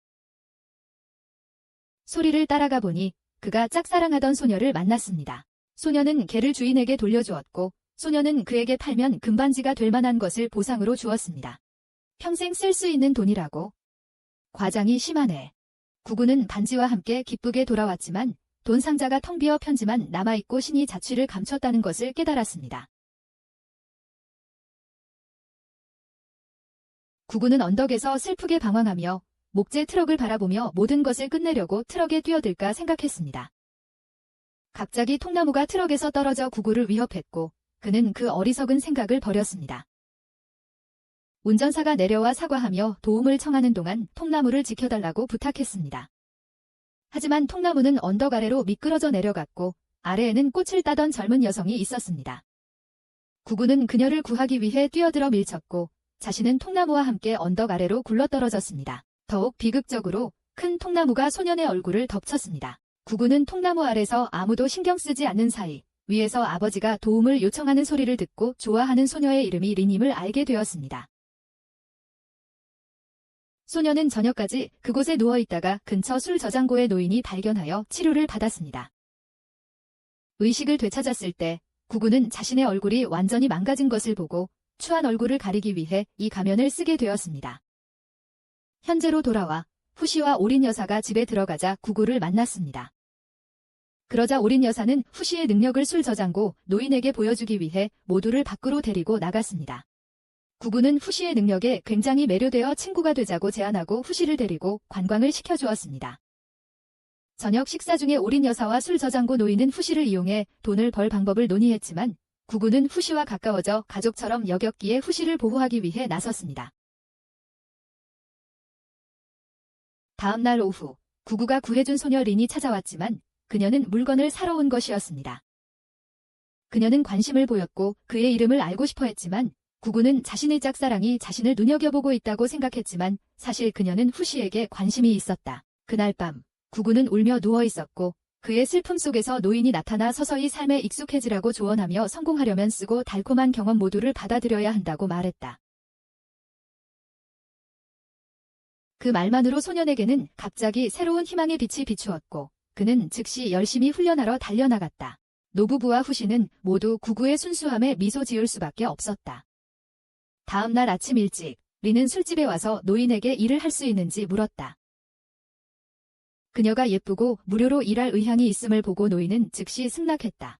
A: 소리를 따라가 보니 그가 짝사랑하던 소녀를 만났습니다. 소녀는 개를 주인에게 돌려주었고 소녀는 그에게 팔면 금반지가 될 만한 것을 보상으로 주었습니다. 평생 쓸 수 있는 돈이라고. 과장이 심하네. 구구는 반지와 함께 기쁘게 돌아왔지만 돈 상자가 텅 비어 편지만 남아있고 신이 자취를 감췄다는 것을 깨달았습니다. 구구는 언덕에서 슬프게 방황하며 목재 트럭을 바라보며 모든 것을 끝내려고 트럭에 뛰어들까 생각했습니다. 갑자기 통나무가 트럭에서 떨어져 구구를 위협했고 그는 그 어리석은 생각을 버렸습니다. 운전사가 내려와 사과하며 도움을 청하는 동안 통나무를 지켜달라고 부탁했습니다. 하지만 통나무는 언덕 아래로 미끄러져 내려갔고 아래에는 꽃을 따던 젊은 여성이 있었습니다. 구구는 그녀를 구하기 위해 뛰어들어 밀쳤고 자신은 통나무와 함께 언덕 아래로 굴러떨어졌습니다. 더욱 비극적으로 큰 통나무가 소년의 얼굴을 덮쳤습니다. 구구는 통나무 아래서 아무도 신경 쓰지 않는 사이 위에서 아버지가 도움을 요청하는 소리를 듣고 좋아하는 소녀의 이름이 린임을 알게 되었습니다. 소녀는 저녁까지 그곳에 누워있다가 근처 술 저장고의 노인이 발견하여 치료를 받았습니다. 의식을 되찾았을 때 구구는 자신의 얼굴이 완전히 망가진 것을 보고 추한 얼굴을 가리기 위해 이 가면을 쓰게 되었습니다. 현재로 돌아와 후시와 오린 여사가 집에 들어가자 구구를 만났습니다. 그러자 오린 여사는 후시의 능력을 술 저장고 노인에게 보여주기 위해 모두를 밖으로 데리고 나갔습니다. 구구는 후시의 능력에 굉장히 매료되어 친구가 되자고 제안하고 후시를 데리고 관광을 시켜주었습니다. 저녁 식사 중에 오린 여사와 술 저장고 노인은 후시를 이용해 돈을 벌 방법을 논의했지만 구구는 후시와 가까워져 가족처럼 여겼기에 후시를 보호하기 위해 나섰습니다. 다음 날 오후 구구가 구해준 소녀 린이 찾아왔지만 그녀는 물건을 사러 온 것이었습니다. 그녀는 관심을 보였고 그의 이름을 알고 싶어 했지만 구구는 자신의 짝사랑이 자신을 눈여겨보고 있다고 생각했지만 사실 그녀는 후시에게 관심이 있었다. 그날 밤 구구는 울며 누워 있었고 그의 슬픔 속에서 노인이 나타나 서서히 삶에 익숙해지라고 조언하며 성공하려면 쓰고 달콤한 경험 모두를 받아들여야 한다고 말했다. 그 말만으로 소년에게는 갑자기 새로운 희망의 빛이 비추었고 그는 즉시 열심히 훈련하러 달려나갔다. 노부부와 후시는 모두 구구의 순수함에 미소 지을 수밖에 없었다. 다음 날 아침 일찍 리는 술집에 와서 노인에게 일을 할 수 있는지 물었다. 그녀가 예쁘고 무료로 일할 의향이 있음을 보고 노인은 즉시 승낙했다.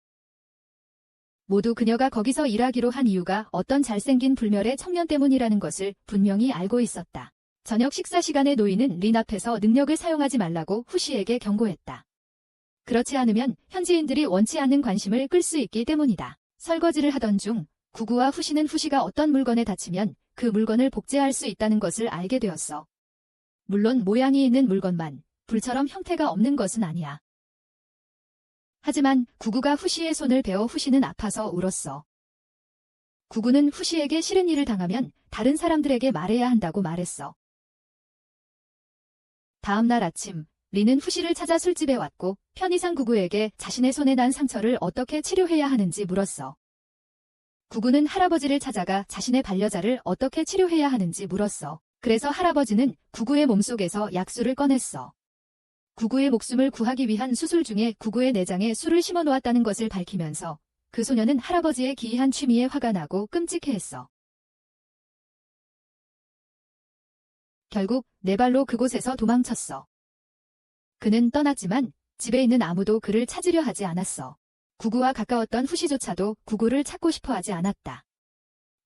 A: 모두 그녀가 거기서 일하기로 한 이유가 어떤 잘생긴 불멸의 청년 때문이라는 것을 분명히 알고 있었다. 저녁 식사 시간에 노인은 린 앞에서 능력을 사용하지 말라고 후시에게 경고했다. 그렇지 않으면 현지인들이 원치 않는 관심을 끌 수 있기 때문이다. 설거지를 하던 중 구구와 후시는 후시가 어떤 물건에 다치면 그 물건을 복제할 수 있다는 것을 알게 되었어. 물론 모양이 있는 물건만 불처럼 형태가 없는 것은 아니야. 하지만 구구가 후시의 손을 베어 후시는 아파서 울었어. 구구는 후시에게 싫은 일을 당하면 다른 사람들에게 말해야 한다고 말했어. 다음 날 아침 리는 후시를 찾아 술집에 왔고 편의상 구구에게 자신의 손에 난 상처를 어떻게 치료해야 하는지 물었어. 구구는 할아버지를 찾아가 자신의 반려자를 어떻게 치료해야 하는지 물었어. 그래서 할아버지는 구구의 몸속에서 약수를 꺼냈어. 구구의 목숨을 구하기 위한 수술 중에 구구의 내장에 술을 심어놓았다는 것을 밝히면서 그 소녀는 할아버지의 기이한 취미에 화가 나고 끔찍해했어. 결국 네 발로 그곳에서 도망쳤어. 그는 떠났지만 집에 있는 아무도 그를 찾으려 하지 않았어. 구구와 가까웠던 후시조차도 구구를 찾고 싶어 하지 않았다.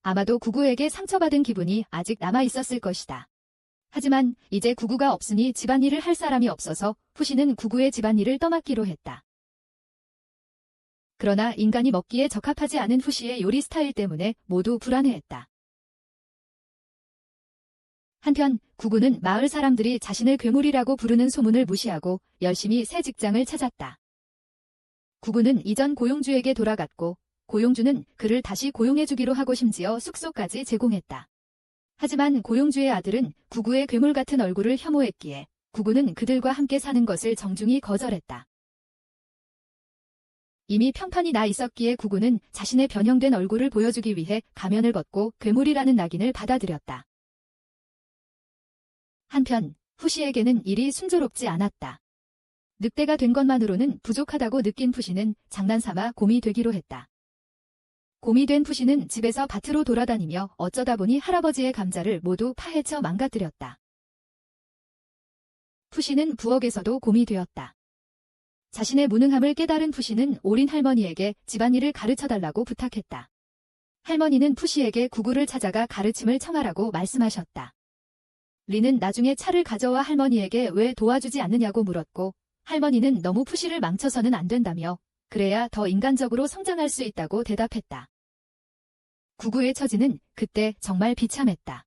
A: 아마도 구구에게 상처받은 기분이 아직 남아있었을 것이다. 하지만 이제 구구가 없으니 집안일을 할 사람이 없어서 후시는 구구의 집안일을 떠맡기로 했다. 그러나 인간이 먹기에 적합하지 않은 후시의 요리 스타일 때문에 모두 불안해했다. 한편 구구는 마을 사람들이 자신을 괴물이라고 부르는 소문을 무시하고 열심히 새 직장을 찾았다. 구구는 이전 고용주에게 돌아갔고 고용주는 그를 다시 고용해주기로 하고 심지어 숙소까지 제공했다. 하지만 고용주의 아들은 구구의 괴물 같은 얼굴을 혐오했기에 구구는 그들과 함께 사는 것을 정중히 거절했다. 이미 평판이 나 있었기에 구구는 자신의 변형된 얼굴을 보여주기 위해 가면을 벗고 괴물이라는 낙인을 받아들였다. 한편 후시에게는 일이 순조롭지 않았다. 늑대가 된 것만으로는 부족하다고 느낀 푸시는 장난삼아 곰이 되기로 했다. 곰이 된 푸시는 집에서 밭으로 돌아다니며 어쩌다 보니 할아버지의 감자를 모두 파헤쳐 망가뜨렸다. 푸시는 부엌에서도 곰이 되었다. 자신의 무능함을 깨달은 푸시는 올인 할머니에게 집안일을 가르쳐달라고 부탁했다. 할머니는 푸시에게 구구를 찾아가 가르침을 청하라고 말씀하셨다. 리는 나중에 차를 가져와 할머니에게 왜 도와주지 않느냐고 물었고 할머니는 너무 푸시를 망쳐서는 안 된다며 그래야 더 인간적으로 성장할 수 있다고 대답했다. 구구의 처지는 그때 정말 비참했다.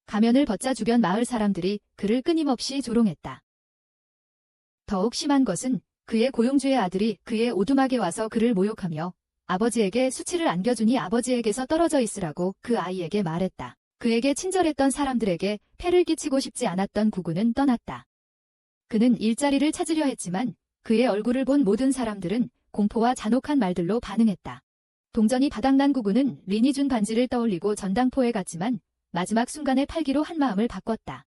A: 가면을 벗자 주변 마을 사람들이 그를 끊임없이 조롱했다. 더욱 심한 것은 그의 고용주의 아들이 그의 오두막에 와서 그를 모욕하며 아버지에게 수치를 안겨주니 아버지에게서 떨어져 있으라고 그 아이에게 말했다. 그에게 친절했던 사람들에게 폐를 끼치고 싶지 않았던 구구는 떠났다. 그는 일자리를 찾으려 했지만 그의 얼굴을 본 모든 사람들은 공포와 잔혹한 말들로 반응했다. 동전이 바닥난 구구는 린이 준 반지를 떠올리고 전당포에 갔지만 마지막 순간에 팔기로 한 마음을 바꿨다.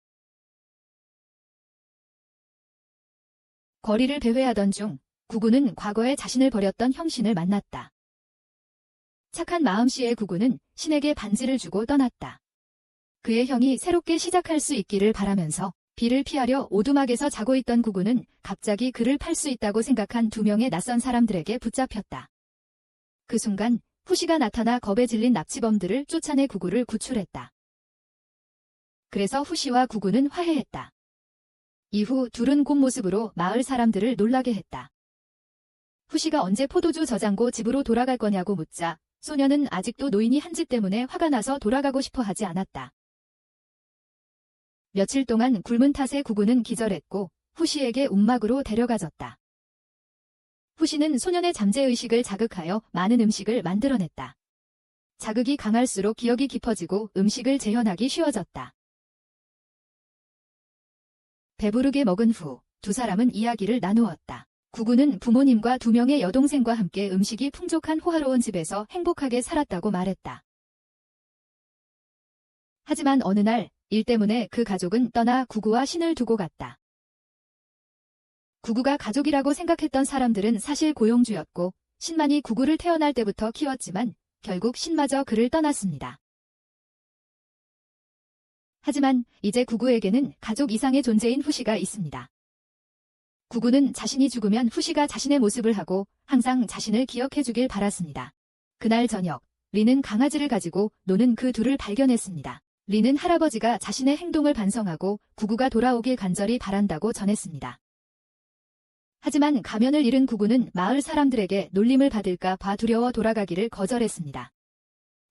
A: 거리를 배회하던 중 구구는 과거에 자신을 버렸던 형신을 만났다. 착한 마음씨의 구구는 신에게 반지를 주고 떠났다. 그의 형이 새롭게 시작할 수 있기를 바라면서 비를 피하려 오두막에서 자고 있던 구구는 갑자기 그를 팔 수 있다고 생각한 두 명의 낯선 사람들에게 붙잡혔다. 그 순간 후시가 나타나 겁에 질린 납치범들을 쫓아내 구구를 구출했다. 그래서 후시와 구구는 화해했다. 이후 둘은 곰 모습으로 마을 사람들을 놀라게 했다. 후시가 언제 포도주 저장고 집으로 돌아갈 거냐고 묻자 소녀는 아직도 노인이 한 집 때문에 화가 나서 돌아가고 싶어 하지 않았다. 며칠 동안 굶은 탓에 구구는 기절했고 후시에게 움막으로 데려가졌다. 후시는 소년의 잠재의식을 자극하여 많은 음식을 만들어냈다. 자극이 강할수록 기억이 깊어지고 음식을 재현하기 쉬워졌다. 배부르게 먹은 후 두 사람은 이야기를 나누었다. 구구는 부모님과 2명의 여동생과 함께 음식이 풍족한 호화로운 집에서 행복하게 살았다고 말했다. 하지만 어느 날 일 때문에 그 가족은 떠나 구구와 신을 두고 갔다. 구구가 가족이라고 생각했던 사람들은 사실 고용주였고 신만이 구구를 태어날 때부터 키웠지만 결국 신마저 그를 떠났습니다. 하지만 이제 구구에게는 가족 이상의 존재인 후시가 있습니다. 구구는 자신이 죽으면 후시가 자신의 모습을 하고 항상 자신을 기억해주길 바랐습니다. 그날 저녁, 리는 강아지를 가지고 노는 그 둘을 발견했습니다. 리는 할아버지가 자신의 행동을 반성하고 구구가 돌아오길 간절히 바란다고 전했습니다. 하지만 가면을 잃은 구구는 마을 사람들에게 놀림을 받을까 봐 두려워 돌아가기를 거절했습니다.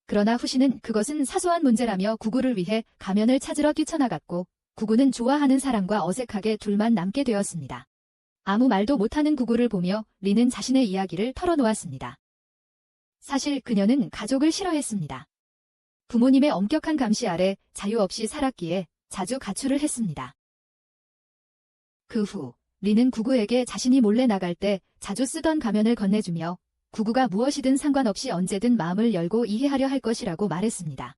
A: 그러나 후시는 그것은 사소한 문제라며 구구를 위해 가면을 찾으러 뛰쳐나갔고 구구는 좋아하는 사람과 어색하게 둘만 남게 되었습니다. 아무 말도 못하는 구구를 보며 리는 자신의 이야기를 털어놓았습니다. 사실 그녀는 가족을 싫어했습니다. 부모님의 엄격한 감시 아래 자유 없이 살았기에 자주 가출을 했습니다. 그 후 리는 구구에게 자신이 몰래 나갈 때 자주 쓰던 가면을 건네주며 구구가 무엇이든 상관없이 언제든 마음을 열고 이해하려 할 것이라고 말했습니다.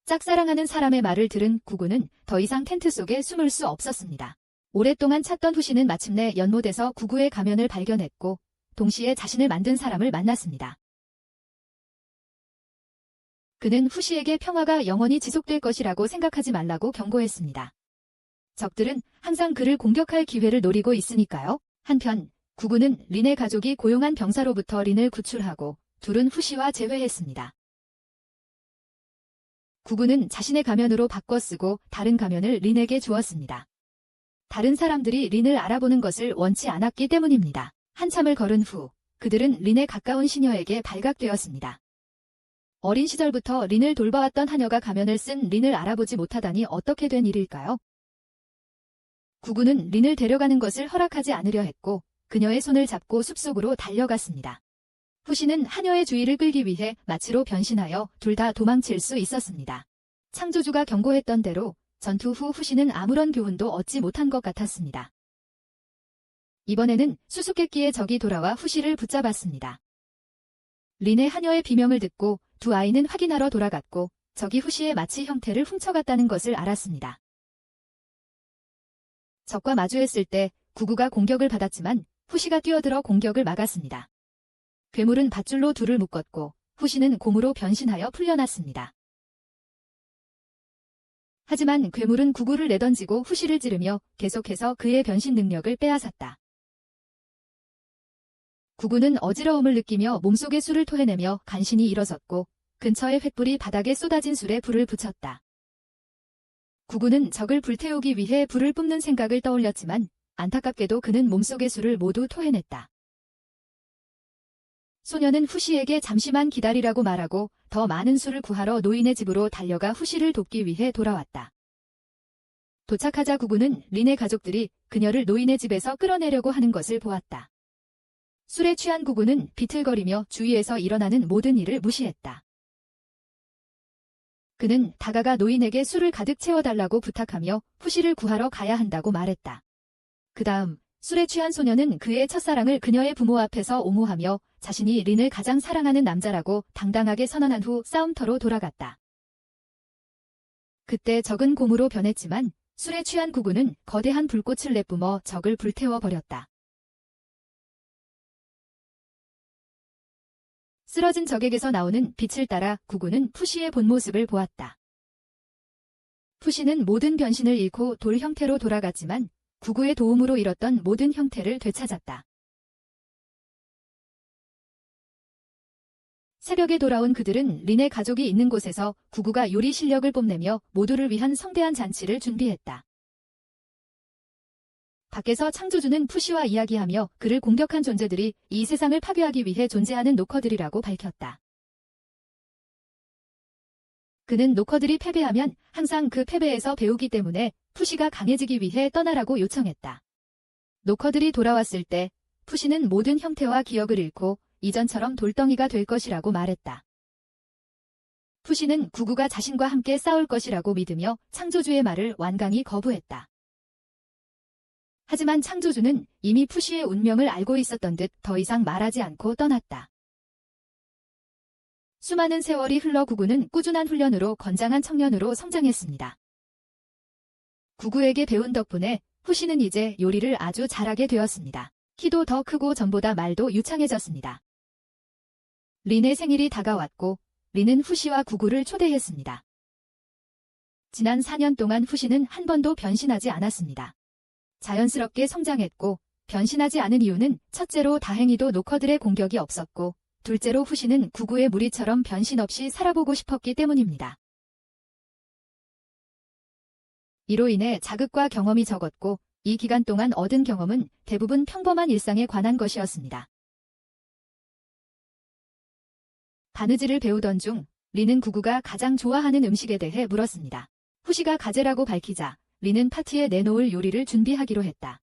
A: 짝사랑하는 사람의 말을 들은 구구는 더 이상 텐트 속에 숨을 수 없었습니다. 오랫동안 찾던 후시는 마침내 연못에서 구구의 가면을 발견했고 동시에 자신을 만든 사람을 만났습니다. 그는 후시에게 평화가 영원히 지속될 것이라고 생각하지 말라고 경고했습니다. 적들은 항상 그를 공격할 기회를 노리고 있으니까요. 한편 구구는 린의 가족이 고용한 병사로부터 린을 구출하고 둘은 후시와 재회했습니다. 구구는 자신의 가면으로 바꿔 쓰고 다른 가면을 린에게 주었습니다. 다른 사람들이 린을 알아보는 것을 원치 않았기 때문입니다. 한참을 걸은 후 그들은 린의 가까운 시녀에게 발각되었습니다. 어린 시절부터 린을 돌봐왔던 하녀가 가면을 쓴 린을 알아보지 못하다니 어떻게 된 일일까요? 구구는 린을 데려가는 것을 허락하지 않으려 했고 그녀의 손을 잡고 숲속으로 달려갔습니다. 후시는 하녀의 주의를 끌기 위해 마치로 변신하여 둘 다 도망칠 수 있었습니다. 창조주가 경고했던 대로 전투 후 후시는 아무런 교훈도 얻지 못한 것 같았습니다. 이번에는 수수께끼의 적이 돌아와 후시를 붙잡았습니다. 린의 하녀의 비명을 듣고 두 아이는 확인하러 돌아갔고 적이 후시의 마치 형태를 훔쳐갔다는 것을 알았습니다. 적과 마주했을 때 구구가 공격을 받았지만 후시가 뛰어들어 공격을 막았습니다. 괴물은 밧줄로 둘을 묶었고 후시는 곰으로 변신하여 풀려났습니다. 하지만 괴물은 구구를 내던지고 후시를 찌르며 계속해서 그의 변신 능력을 빼앗았다. 구구는 어지러움을 느끼며 몸속의 술을 토해내며 간신히 일어섰고 근처의 횃불이 바닥에 쏟아진 술에 불을 붙였다. 구구는 적을 불태우기 위해 불을 뿜는 생각을 떠올렸지만 안타깝게도 그는 몸속의 술을 모두 토해냈다. 소녀는 후시에게 잠시만 기다리라고 말하고 더 많은 술을 구하러 노인의 집으로 달려가 후시를 돕기 위해 돌아왔다. 도착하자 구구는 린의 가족들이 그녀를 노인의 집에서 끌어내려고 하는 것을 보았다. 술에 취한 구구는 비틀거리며 주위에서 일어나는 모든 일을 무시했다. 그는 다가가 노인에게 술을 가득 채워달라고 부탁하며 후시를 구하러 가야 한다고 말했다. 그 다음 술에 취한 소녀는 그의 첫사랑을 그녀의 부모 앞에서 옹호하며 자신이 린을 가장 사랑하는 남자라고 당당하게 선언한 후 싸움터로 돌아갔다. 그때 적은 곰으로 변했지만 술에 취한 구구는 거대한 불꽃을 내뿜어 적을 불태워버렸다. 쓰러진 적에게서 나오는 빛을 따라 구구는 푸시의 본 모습을 보았다. 푸시는 모든 변신을 잃고 돌 형태로 돌아갔지만 구구의 도움으로 잃었던 모든 형태를 되찾았다. 새벽에 돌아온 그들은 린의 가족이 있는 곳에서 구구가 요리 실력을 뽐내며 모두를 위한 성대한 잔치를 준비했다. 밖에서 창조주는 푸시와 이야기하며 그를 공격한 존재들이 이 세상을 파괴하기 위해 존재하는 노커들이라고 밝혔다. 그는 노커들이 패배하면 항상 그 패배에서 배우기 때문에 푸시가 강해지기 위해 떠나라고 요청했다. 노커들이 돌아왔을 때 푸시는 모든 형태와 기억을 잃고 이전처럼 돌덩이가 될 것이라고 말했다. 푸시는 구구가 자신과 함께 싸울 것이라고 믿으며 창조주의 말을 완강히 거부했다. 하지만 창조주는 이미 푸시의 운명을 알고 있었던 듯 더 이상 말하지 않고 떠났다. 수많은 세월이 흘러 구구는 꾸준한 훈련으로 건장한 청년으로 성장했습니다. 구구에게 배운 덕분에 푸시는 이제 요리를 아주 잘하게 되었습니다. 키도 더 크고 전보다 말도 유창해졌습니다. 린의 생일이 다가왔고 린은 푸시와 구구를 초대했습니다. 지난 4년 동안 푸시는 한 번도 변신하지 않았습니다. 자연스럽게 성장했고 변신하지 않은 이유는 첫째로 다행히도 노커들의 공격이 없었고 둘째로 푸시는 구구의 무리처럼 변신 없이 살아보고 싶었기 때문입니다. 이로 인해 자극과 경험이 적었고 이 기간 동안 얻은 경험은 대부분 평범한 일상에 관한 것이었습니다. 바느질을 배우던 중 린은 구구가 가장 좋아하는 음식에 대해 물었습니다. 푸시가 가재라고 밝히자 린은 파티에 내놓을 요리를 준비하기로 했다.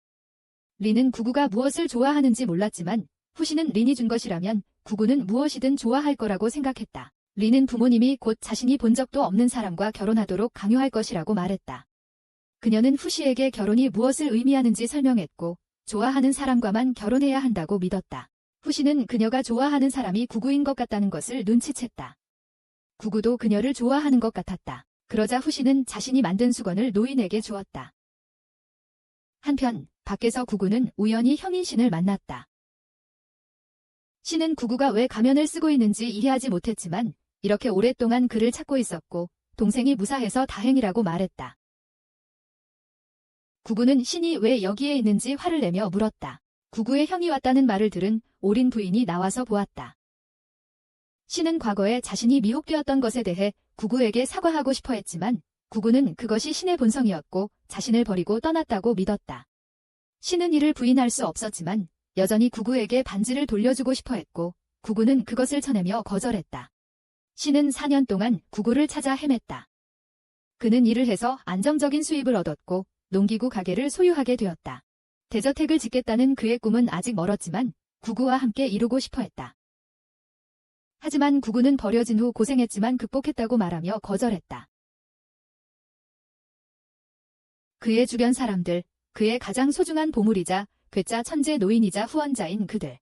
A: 린은 구구가 무엇을 좋아하는지 몰랐지만 푸시는 린이 준 것이라면 구구는 무엇이든 좋아할 거라고 생각했다. 린은 부모님이 곧 자신이 본 적도 없는 사람과 결혼하도록 강요할 것이라고 말했다. 그녀는 푸시에게 결혼이 무엇을 의미하는지 설명했고 좋아하는 사람과만 결혼해야 한다고 믿었다. 푸시는 그녀가 좋아하는 사람이 구구인 것 같다는 것을 눈치챘다. 구구도 그녀를 좋아하는 것 같았다. 그러자 푸시는 자신이 만든 수건을 노인에게 주었다. 한편 밖에서 구구는 우연히 형인 신을 만났다. 신은 구구가 왜 가면을 쓰고 있는지 이해하지 못했지만 이렇게 오랫동안 그를 찾고 있었고 동생이 무사해서 다행이라고 말했다. 구구는 신이 왜 여기에 있는지 화를 내며 물었다. 구구의 형이 왔다는 말을 들은 오린 부인이 나와서 보았다. 신은 과거에 자신이 미혹되었던 것에 대해 구구에게 사과하고 싶어 했지만 구구는 그것이 신의 본성이었고 자신을 버리고 떠났다고 믿었다. 신은 이를 부인할 수 없었지만 여전히 구구에게 반지를 돌려주고 싶어 했고 구구는 그것을 쳐내며 거절했다. 신은 4년 동안 구구를 찾아 헤맸다. 그는 일을 해서 안정적인 수입을 얻었고 농기구 가게를 소유하게 되었다. 대저택을 짓겠다는 그의 꿈은 아직 멀었지만 구구와 함께 이루고 싶어 했다. 하지만 구구는 버려진 후 고생했지만 극복했다고 말하며 거절했다. 그의 주변 사람들, 그의 가장 소중한 보물이자 괴짜 천재 노인이자 후원자인 그들.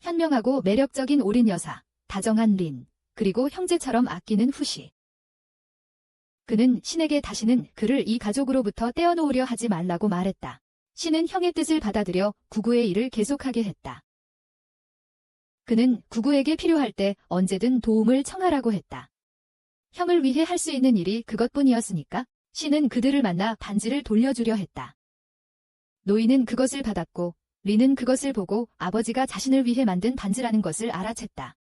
A: 현명하고 매력적인 오린 여사, 다정한 린, 그리고 형제처럼 아끼는 푸시. 그는 신에게 다시는 그를 이 가족으로부터 떼어놓으려 하지 말라고 말했다. 신은 형의 뜻을 받아들여 구구의 일을 계속하게 했다. 그는 구구에게 필요할 때 언제든 도움을 청하라고 했다. 형을 위해 할 수 있는 일이 그것뿐이었으니까 신은 그들을 만나 반지를 돌려주려 했다. 노인은 그것을 받았고 린은 그것을 보고 아버지가 자신을 위해 만든 반지라는 것을 알아챘다.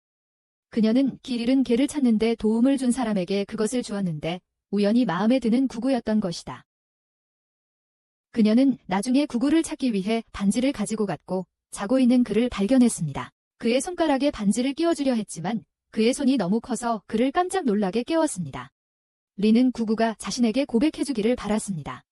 A: 그녀는 길 잃은 개를 찾는데 도움을 준 사람에게 그것을 주었는데 우연히 마음에 드는 구구였던 것이다. 그녀는 나중에 구구를 찾기 위해 반지를 가지고 갔고 자고 있는 그를 발견했습니다. 그의 손가락에 반지를 끼워주려 했지만 그의 손이 너무 커서 그를 깜짝 놀라게 깨웠습니다. 린은 구구가 자신에게 고백해주기를 바랐습니다.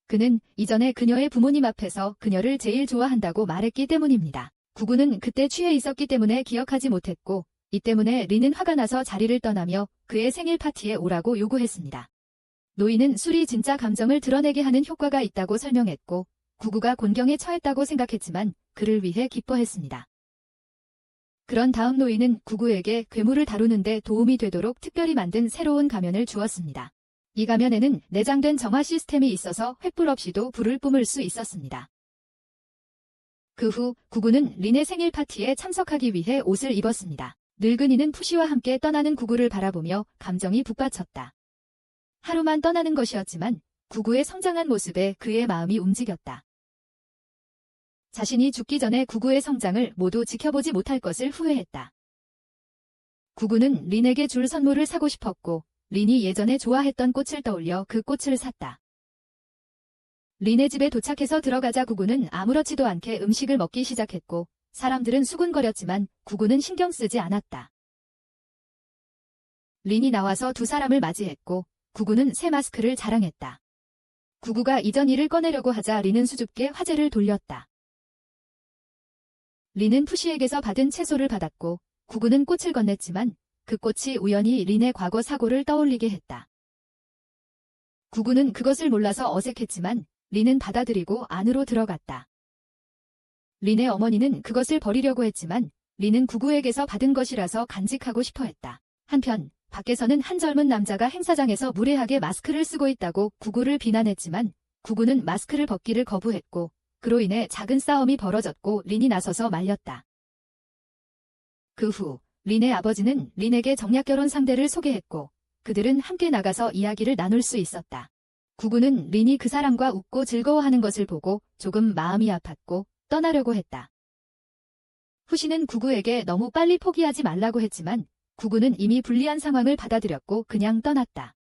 A: 그는 이전에 그녀의 부모님 앞에서 그녀를 제일 좋아한다고 말했기 때문입니다. 구구는 그때 취해 있었기 때문에 기억하지 못했고 이 때문에 린은 화가 나서 자리를 떠나며 그의 생일 파티에 오라고 요구했습니다. 노인은 술이 진짜 감정을 드러내게 하는 효과가 있다고 설명했고 구구가 곤경에 처했다고 생각했지만 그를 위해 기뻐했습니다. 그런 다음 노인은 구구에게 괴물을 다루는 데 도움이 되도록 특별히 만든 새로운 가면을 주었습니다. 이 가면에는 내장된 정화 시스템이 있어서 횃불 없이도 불을 뿜을 수 있었습니다. 그 후 구구는 린의 생일 파티에 참석하기 위해 옷을 입었습니다. 늙은이는 푸시와 함께 떠나는 구구를 바라보며 감정이 북받쳤다. 하루만 떠나는 것이었지만 구구의 성장한 모습에 그의 마음이 움직였다. 자신이 죽기 전에 구구의 성장을 모두 지켜보지 못할 것을 후회했다. 구구는 린에게 줄 선물을 사고 싶었고 린이 예전에 좋아했던 꽃을 떠올려 그 꽃을 샀다. 린의 집에 도착해서 들어가자 구구는 아무렇지도 않게 음식을 먹기 시작했고 사람들은 수군거렸지만 구구는 신경 쓰지 않았다. 린이 나와서 두 사람을 맞이했고 구구는 새 마스크를 자랑했다. 구구가 이전 일을 꺼내려고 하자 리는 수줍게 화제를 돌렸다. 리는 푸시에게서 받은 채소를 받았고 구구는 꽃을 건넸지만 그 꽃이 우연히 린의 과거 사고를 떠올리게 했다. 구구는 그것을 몰라서 어색했지만 린은 받아들이고 안으로 들어갔다. 린의 어머니는 그것을 버리려고 했지만 린은 구구에게서 받은 것이라서 간직하고 싶어 했다. 한편 밖에서는 한 젊은 남자가 행사장에서 무례하게 마스크를 쓰고 있다고 구구를 비난했지만 구구는 마스크를 벗기를 거부했고 그로 인해 작은 싸움이 벌어졌고 린이 나서서 말렸다. 그 후 린의 아버지는 린에게 정략결혼 상대를 소개했고 그들은 함께 나가서 이야기를 나눌 수 있었다. 구구는 린이 그 사람과 웃고 즐거워하는 것을 보고 조금 마음이 아팠고 떠나려고 했다. 후시는 구구에게 너무 빨리 포기하지 말라고 했지만 구구는 이미 불리한 상황을 받아들였고 그냥 떠났다.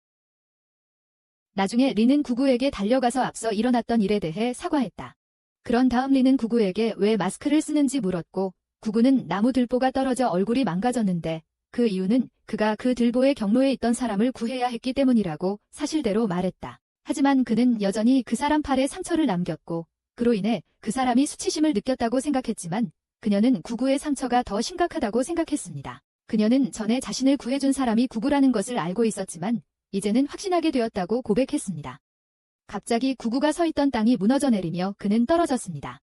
A: 나중에 린은 구구에게 달려가서 앞서 일어났던 일에 대해 사과했다. 그런 다음 린은 구구에게 왜 마스크를 쓰는지 물었고 구구는 나무 들보가 떨어져 얼굴이 망가졌는데 그 이유는 그가 그 들보의 경로에 있던 사람을 구해야 했기 때문이라고 사실대로 말했다. 하지만 그는 여전히 그 사람 팔에 상처를 남겼고 그로 인해 그 사람이 수치심을 느꼈다고 생각했지만 그녀는 구구의 상처가 더 심각하다고 생각했습니다. 그녀는 전에 자신을 구해준 사람이 구구라는 것을 알고 있었지만 이제는 확신하게 되었다고 고백했습니다. 갑자기 구구가 서 있던 땅이 무너져 내리며 그는 떨어졌습니다.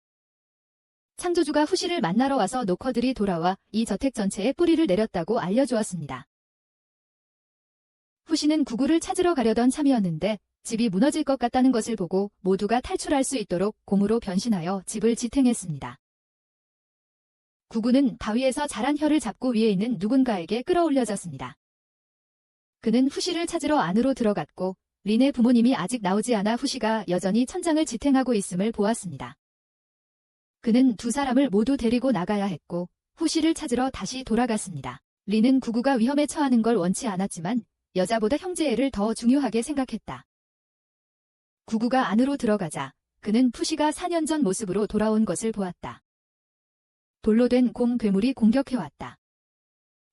A: 창조주가 후시를 만나러 와서 노커들이 돌아와 이 저택 전체에 뿌리를 내렸다고 알려주었습니다. 후시는 구구를 찾으러 가려던 참이었는데 집이 무너질 것 같다는 것을 보고 모두가 탈출할 수 있도록 곰으로 변신하여 집을 지탱했습니다. 구구는 바위에서 자란 혀를 잡고 위에 있는 누군가에게 끌어올려졌습니다. 그는 후시를 찾으러 안으로 들어갔고 린의 부모님이 아직 나오지 않아 후시가 여전히 천장을 지탱하고 있음을 보았습니다. 그는 두 사람을 모두 데리고 나가야 했고 후시를 찾으러 다시 돌아갔습니다. 린은 구구가 위험에 처하는 걸 원치 않았지만 여자보다 형제애를 더 중요하게 생각했다. 구구가 안으로 들어가자 그는 푸시가 4년 전 모습으로 돌아온 것을 보았다. 돌로 된 곰 괴물이 공격해왔다.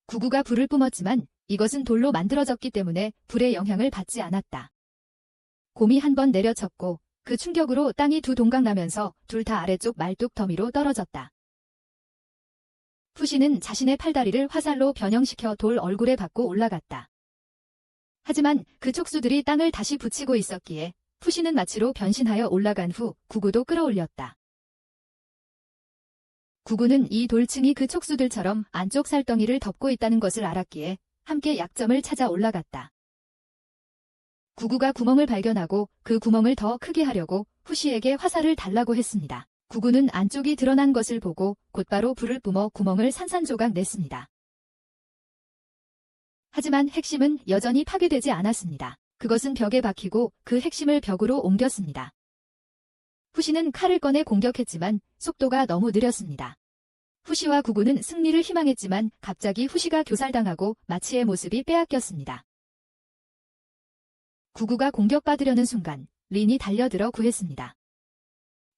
A: 구구가 불을 뿜었지만 이것은 돌로 만들어졌기 때문에 불의 영향을 받지 않았다. 곰이 한 번 내려쳤고 그 충격으로 땅이 두 동강 나면서 둘 다 아래쪽 말뚝 더미로 떨어졌다. 푸시는 자신의 팔다리를 화살로 변형시켜 돌 얼굴에 받고 올라갔다. 하지만 그 촉수들이 땅을 다시 붙이고 있었기에 푸시는 마치로 변신하여 올라간 후 구구도 끌어올렸다. 구구는 이 돌층이 그 촉수들처럼 안쪽 살덩이를 덮고 있다는 것을 알았기에 함께 약점을 찾아 올라갔다. 구구가 구멍을 발견하고 그 구멍을 더 크게 하려고 후시에게 화살을 달라고 했습니다. 구구는 안쪽이 드러난 것을 보고 곧바로 불을 뿜어 구멍을 산산조각 냈습니다. 하지만 핵심은 여전히 파괴되지 않았습니다. 그것은 벽에 박히고 그 핵심을 벽으로 옮겼습니다. 후시는 칼을 꺼내 공격했지만 속도가 너무 느렸습니다. 후시와 구구는 승리를 희망했지만 갑자기 후시가 교살당하고 마치의 모습이 빼앗겼습니다. 구구가 공격받으려는 순간 린이 달려들어 구했습니다.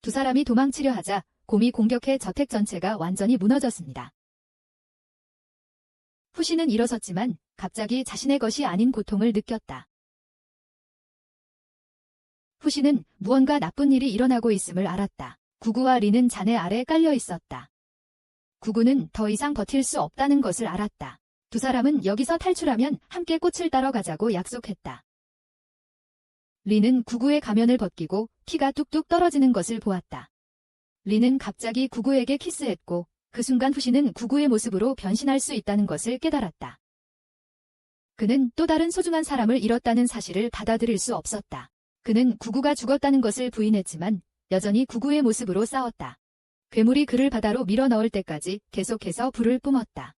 A: 두 사람이 도망치려 하자 곰이 공격해 저택 전체가 완전히 무너졌습니다. 후시는 일어섰지만 갑자기 자신의 것이 아닌 고통을 느꼈다. 후시는 무언가 나쁜 일이 일어나고 있음을 알았다. 구구와 린은 잔해 아래 깔려 있었다. 구구는 더 이상 버틸 수 없다는 것을 알았다. 두 사람은 여기서 탈출하면 함께 꽃을 따러 가자고 약속했다. 린은 구구의 가면을 벗기고 피가 뚝뚝 떨어지는 것을 보았다. 린은 갑자기 구구에게 키스했고 그 순간 후시는 구구의 모습으로 변신할 수 있다는 것을 깨달았다. 그는 또 다른 소중한 사람을 잃었다는 사실을 받아들일 수 없었다. 그는 구구가 죽었다는 것을 부인했지만 여전히 구구의 모습으로 싸웠다. 괴물이 그를 바다로 밀어 넣을 때까지 계속해서 불을 뿜었다.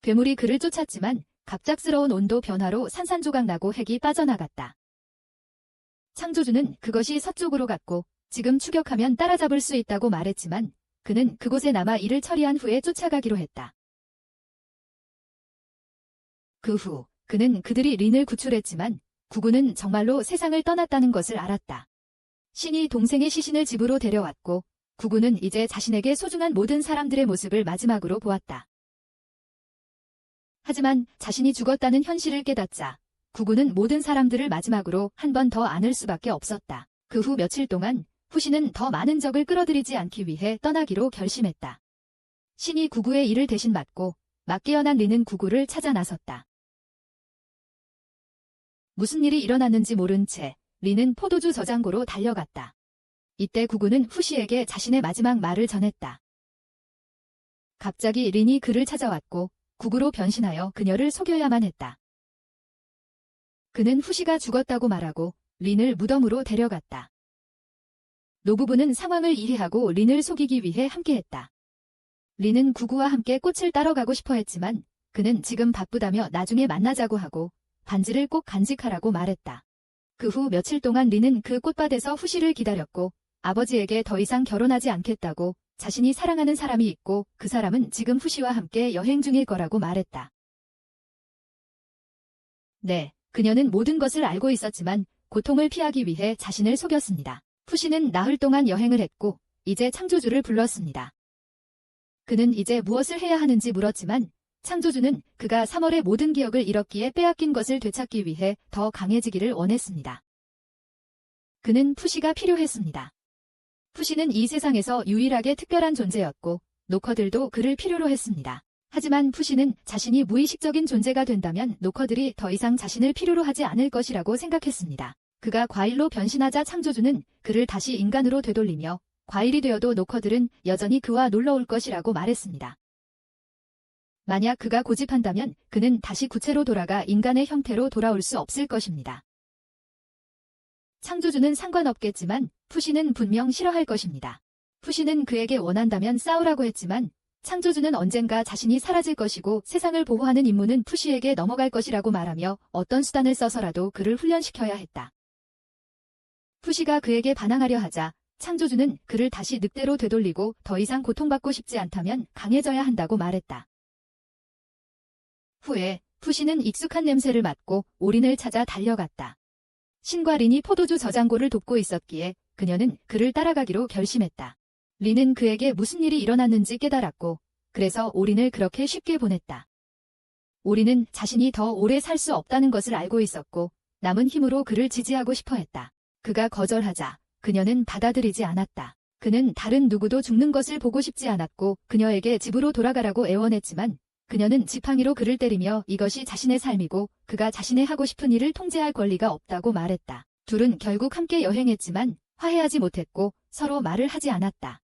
A: 괴물이 그를 쫓았지만 갑작스러운 온도 변화로 산산조각 나고 핵이 빠져나갔다. 창조주는 그것이 서쪽으로 갔고 지금 추격하면 따라잡을 수 있다고 말했지만 그는 그곳에 남아 일을 처리한 후에 쫓아가기로 했다. 그 후 그는 그들이 린을 구출했지만 구구는 정말로 세상을 떠났다는 것을 알았다. 신이 동생의 시신을 집으로 데려왔고 구구는 이제 자신에게 소중한 모든 사람들의 모습을 마지막으로 보았다. 하지만 자신이 죽었다는 현실을 깨닫자 구구는 모든 사람들을 마지막으로 한 번 더 안을 수밖에 없었다. 그 후 며칠 동안 후시는 더 많은 적을 끌어들이지 않기 위해 떠나기로 결심했다. 신이 구구의 일을 대신 맡고 막 깨어난 리는 구구를 찾아 나섰다. 무슨 일이 일어났는지 모른 채 리는 포도주 저장고로 달려갔다. 이때 구구는 후시에게 자신의 마지막 말을 전했다. 갑자기 린이 그를 찾아왔고 구구로 변신하여 그녀를 속여야만 했다. 그는 후시가 죽었다고 말하고 린을 무덤으로 데려갔다. 노부부는 상황을 이해하고 린을 속이기 위해 함께했다. 린은 구구와 함께 꽃을 따러 가고 싶어 했지만 그는 지금 바쁘다며 나중에 만나자고 하고 반지를 꼭 간직하라고 말했다. 그 후 며칠 동안 린은 그 꽃밭에서 후시를 기다렸고 아버지에게 더 이상 결혼하지 않겠다고 자신이 사랑하는 사람이 있고 그 사람은 지금 후시와 함께 여행 중일 거라고 말했다. 네, 그녀는 모든 것을 알고 있었지만 고통을 피하기 위해 자신을 속였습니다. 후시는 나흘 동안 여행을 했고 이제 창조주를 불렀습니다. 그는 이제 무엇을 해야 하는지 물었지만 창조주는 그가 3월의 모든 기억을 잃었기에 빼앗긴 것을 되찾기 위해 더 강해지기를 원했습니다. 그는 푸시가 필요했습니다. 푸시는 이 세상에서 유일하게 특별한 존재였고 노커들도 그를 필요로 했습니다. 하지만 푸시는 자신이 무의식적인 존재가 된다면 노커들이 더 이상 자신을 필요로 하지 않을 것이라고 생각했습니다. 그가 과일로 변신하자 창조주는 그를 다시 인간으로 되돌리며 과일이 되어도 노커들은 여전히 그와 놀러올 것이라고 말했습니다. 만약 그가 고집한다면 그는 다시 구체로 돌아가 인간의 형태로 돌아올 수 없을 것입니다. 창조주는 상관없겠지만 푸시는 분명 싫어할 것입니다. 푸시는 그에게 원한다면 싸우라고 했지만 창조주는 언젠가 자신이 사라질 것이고 세상을 보호하는 임무는 푸시에게 넘어갈 것이라고 말하며 어떤 수단을 써서라도 그를 훈련시켜야 했다. 푸시가 그에게 반항하려 하자 창조주는 그를 다시 늑대로 되돌리고 더 이상 고통받고 싶지 않다면 강해져야 한다고 말했다. 후에 푸시는 익숙한 냄새를 맡고 오린을 찾아 달려갔다. 신과 린이 포도주 저장고를 돕고 있었기에 그녀는 그를 따라가기로 결심했다. 린은 그에게 무슨 일이 일어났는지 깨달았고 그래서 오린을 그렇게 쉽게 보냈다. 오린은 자신이 더 오래 살 수 없다는 것을 알고 있었고 남은 힘으로 그를 지지하고 싶어 했다. 그가 거절하자 그녀는 받아들이지 않았다. 그는 다른 누구도 죽는 것을 보고 싶지 않았고 그녀에게 집으로 돌아가라고 애원했지만 그녀는 지팡이로 그를 때리며 이것이 자신의 삶이고 그가 자신의 하고 싶은 일을 통제할 권리가 없다고 말했다. 둘은 결국 함께 여행했지만 화해하지 못했고 서로 말을 하지 않았다.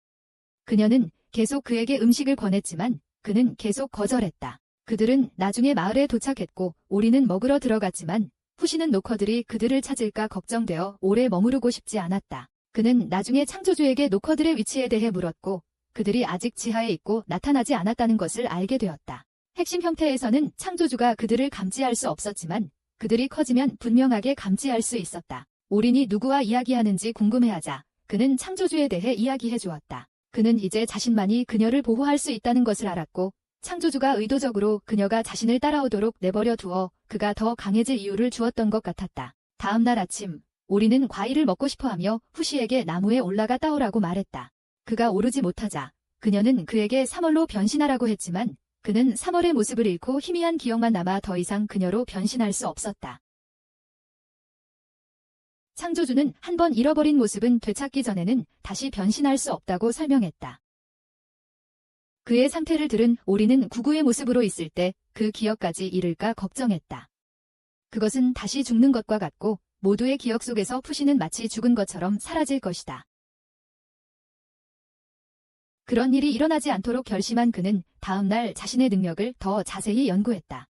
A: 그녀는 계속 그에게 음식을 권했지만 그는 계속 거절했다. 그들은 나중에 마을에 도착했고 오리는 먹으러 들어갔지만 푸시는 노커들이 그들을 찾을까 걱정되어 오래 머무르고 싶지 않았다. 그는 나중에 창조주에게 노커들의 위치에 대해 물었고 그들이 아직 지하에 있고 나타나지 않았다는 것을 알게 되었다. 핵심 형태에서는 창조주가 그들을 감지할 수 없었지만 그들이 커지면 분명하게 감지할 수 있었다. 오린이 누구와 이야기하는지 궁금해하자 그는 창조주에 대해 이야기해 주었다. 그는 이제 자신만이 그녀를 보호할 수 있다는 것을 알았고 창조주가 의도적으로 그녀가 자신을 따라오도록 내버려 두어 그가 더 강해질 이유를 주었던 것 같았다. 다음 날 아침 오린은 과일을 먹고 싶어하며 후시에게 나무에 올라가 따오라고 말했다. 그가 오르지 못하자 그녀는 그에게 3월로 변신하라고 했지만 그는 3월의 모습을 잃고 희미한 기억만 남아 더 이상 그녀로 변신할 수 없었다. 창조주는 한 번 잃어버린 모습은 되찾기 전에는 다시 변신할 수 없다고 설명했다. 그의 상태를 들은 오리는 구구의 모습으로 있을 때 그 기억까지 잃을까 걱정했다. 그것은 다시 죽는 것과 같고 모두의 기억 속에서 푸시는 마치 죽은 것처럼 사라질 것이다. 그런 일이 일어나지 않도록 결심한 그는 다음 날 자신의 능력을 더 자세히 연구했다.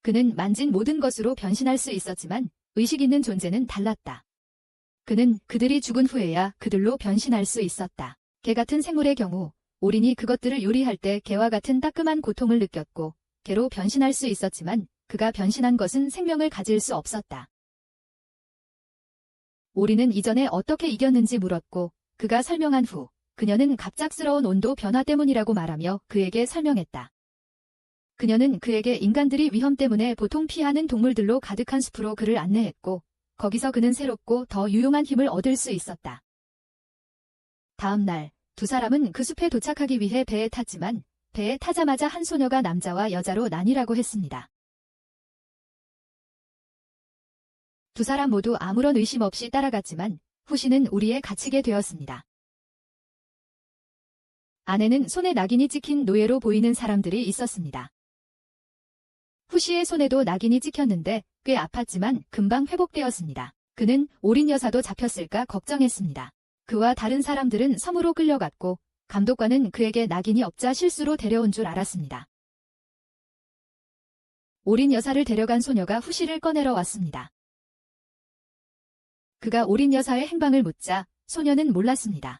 A: 그는 만진 모든 것으로 변신할 수 있었지만 의식 있는 존재는 달랐다. 그는 그들이 죽은 후에야 그들로 변신할 수 있었다. 개 같은 생물의 경우 오린이 그것들을 요리할 때 개와 같은 따끔한 고통을 느꼈고 개로 변신할 수 있었지만 그가 변신한 것은 생명을 가질 수 없었다. 오린은 이전에 어떻게 이겼는지 물었고 그가 설명한 후 그녀는 갑작스러운 온도 변화 때문이라고 말하며 그에게 설명했다. 그녀는 그에게 인간들이 위험 때문에 보통 피하는 동물들로 가득한 숲으로 그를 안내했고 거기서 그는 새롭고 더 유용한 힘을 얻을 수 있었다. 다음 날 두 사람은 그 숲에 도착하기 위해 배에 탔지만 배에 타자마자 한 소녀가 남자와 여자로 나뉘라고 했습니다. 두 사람 모두 아무런 의심 없이 따라갔지만 후씨는 우리에 갇히게 되었습니다. 안에는 손에 낙인이 찍힌 노예로 보이는 사람들이 있었습니다. 후씨의 손에도 낙인이 찍혔는데 꽤 아팠지만 금방 회복되었습니다. 그는 오린 여사도 잡혔을까 걱정했습니다. 그와 다른 사람들은 섬으로 끌려갔고 감독관은 그에게 낙인이 없자 실수로 데려온 줄 알았습니다. 오린 여사를 데려간 소녀가 후씨를 꺼내러 왔습니다. 그가 오린 여사의 행방을 묻자 소녀는 몰랐습니다.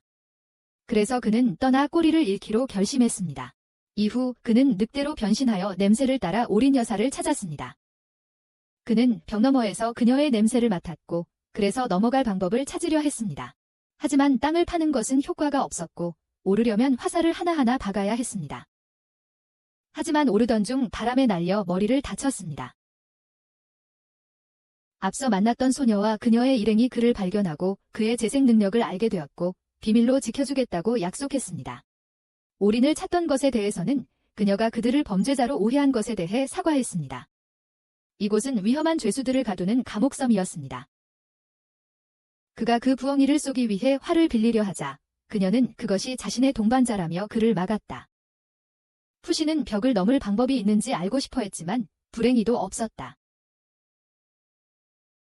A: 그래서 그는 떠나 꼬리를 잃기로 결심했습니다. 이후 그는 늑대로 변신하여 냄새를 따라 오린 여사를 찾았습니다. 그는 벽 너머에서 그녀의 냄새를 맡았고 그래서 넘어갈 방법을 찾으려 했습니다. 하지만 땅을 파는 것은 효과가 없었고 오르려면 화살을 하나하나 박아야 했습니다. 하지만 오르던 중 바람에 날려 머리를 다쳤습니다. 앞서 만났던 소녀와 그녀의 일행이 그를 발견하고 그의 재생 능력을 알게 되었고 비밀로 지켜주겠다고 약속했습니다. 오린을 찾던 것에 대해서는 그녀가 그들을 범죄자로 오해한 것에 대해 사과했습니다. 이곳은 위험한 죄수들을 가두는 감옥섬이었습니다. 그가 그 부엉이를 쏘기 위해 활을 빌리려 하자 그녀는 그것이 자신의 동반자라며 그를 막았다. 후씨는 벽을 넘을 방법이 있는지 알고 싶어 했지만 불행히도 없었다.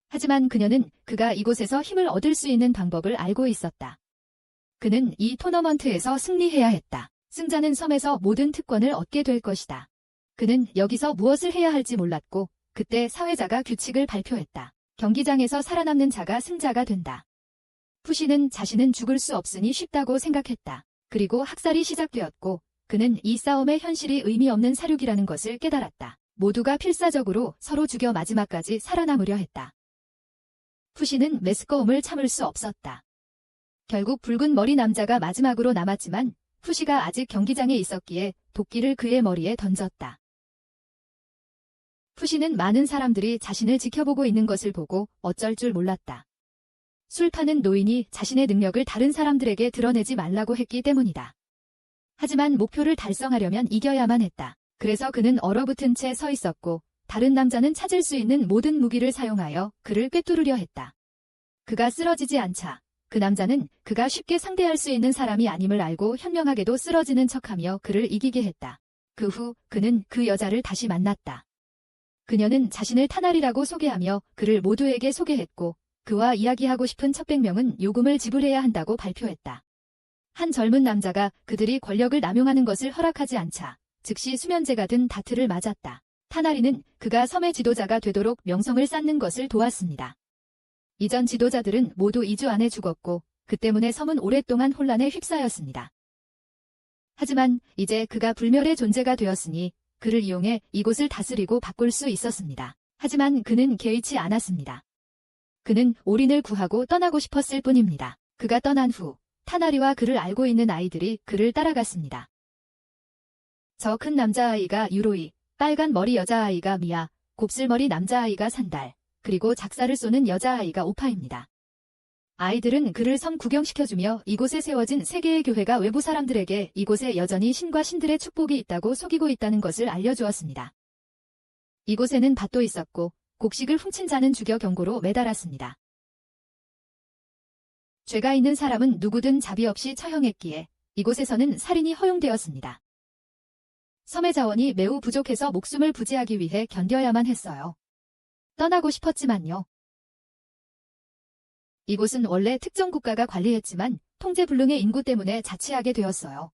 A: 하지만 그녀는 그가 이곳에서 힘을 얻을 수 있는 방법을 알고 있었다. 그는 이 토너먼트에서 승리해야 했다. 승자는 섬에서 모든 특권을 얻게 될 것이다. 그는 여기서 무엇을 해야 할지 몰랐고 그때 사회자가 규칙을 발표했다. 경기장에서 살아남는 자가 승자가 된다. 후씨는 자신은 죽을 수 없으니 쉽다고 생각했다. 그리고 학살이 시작되었고 그는 이 싸움의 현실이 의미 없는 사륙이라는 것을 깨달았다. 모두가 필사적으로 서로 죽여 마지막까지 살아남으려 했다. 후씨는 메스꺼움을 참을 수 없었다. 결국 붉은 머리 남자가 마지막으로 남았지만 후씨가 아직 경기장에 있었기에 도끼를 그의 머리에 던졌다. 후씨는 많은 사람들이 자신을 지켜보고 있는 것을 보고 어쩔 줄 몰랐다. 술 파는 노인이 자신의 능력을 다른 사람들에게 드러내지 말라고 했기 때문이다. 하지만 목표를 달성하려면 이겨야만 했다. 그래서 그는 얼어붙은 채 서 있었고 다른 남자는 찾을 수 있는 모든 무기를 사용하여 그를 꿰뚫으려 했다. 그가 쓰러지지 않자 그 남자는 그가 쉽게 상대할 수 있는 사람이 아님을 알고 현명하게도 쓰러지는 척하며 그를 이기게 했다. 그 후 그는 그 여자를 다시 만났다. 그녀는 자신을 타날이라고 소개하며 그를 모두에게 소개했고 그와 이야기하고 싶은 1,100명은 요금을 지불해야 한다고 발표했다. 한 젊은 남자가 그들이 권력을 남용하는 것을 허락하지 않자 즉시 수면제가 든 다트를 맞았다. 타나리는 그가 섬의 지도자가 되도록 명성을 쌓는 것을 도왔습니다. 이전 지도자들은 모두 2주 안에 죽었고 그 때문에 섬은 오랫동안 혼란에 휩싸였습니다. 하지만 이제 그가 불멸의 존재가 되었으니 그를 이용해 이곳을 다스리고 바꿀 수 있었습니다. 하지만 그는 개의치 않았습니다. 그는 오린을 구하고 떠나고 싶었을 뿐입니다. 그가 떠난 후 타나리와 그를 알고 있는 아이들이 그를 따라갔습니다. 저 큰 남자아이가 유로이, 빨간 머리 여자아이가 미아, 곱슬머리 남자아이가 산달, 그리고 작사를 쏘는 여자아이가 오파입니다. 아이들은 그를 섬 구경시켜주며 이곳에 세워진 3개의 교회가 외부 사람들에게 이곳에 여전히 신과 신들의 축복이 있다고 속이고 있다는 것을 알려주었습니다. 이곳에는 밭도 있었고 곡식을 훔친 자는 죽여 경고로 매달았습니다. 죄가 있는 사람은 누구든 자비 없이 처형했기에 이곳에서는 살인이 허용되었습니다. 섬의 자원이 매우 부족해서 목숨을 부지하기 위해 견뎌야만 했어요. 떠나고 싶었지만요. 이곳은 원래 특정 국가가 관리했지만 통제불능의 인구 때문에 자취하게 되었어요.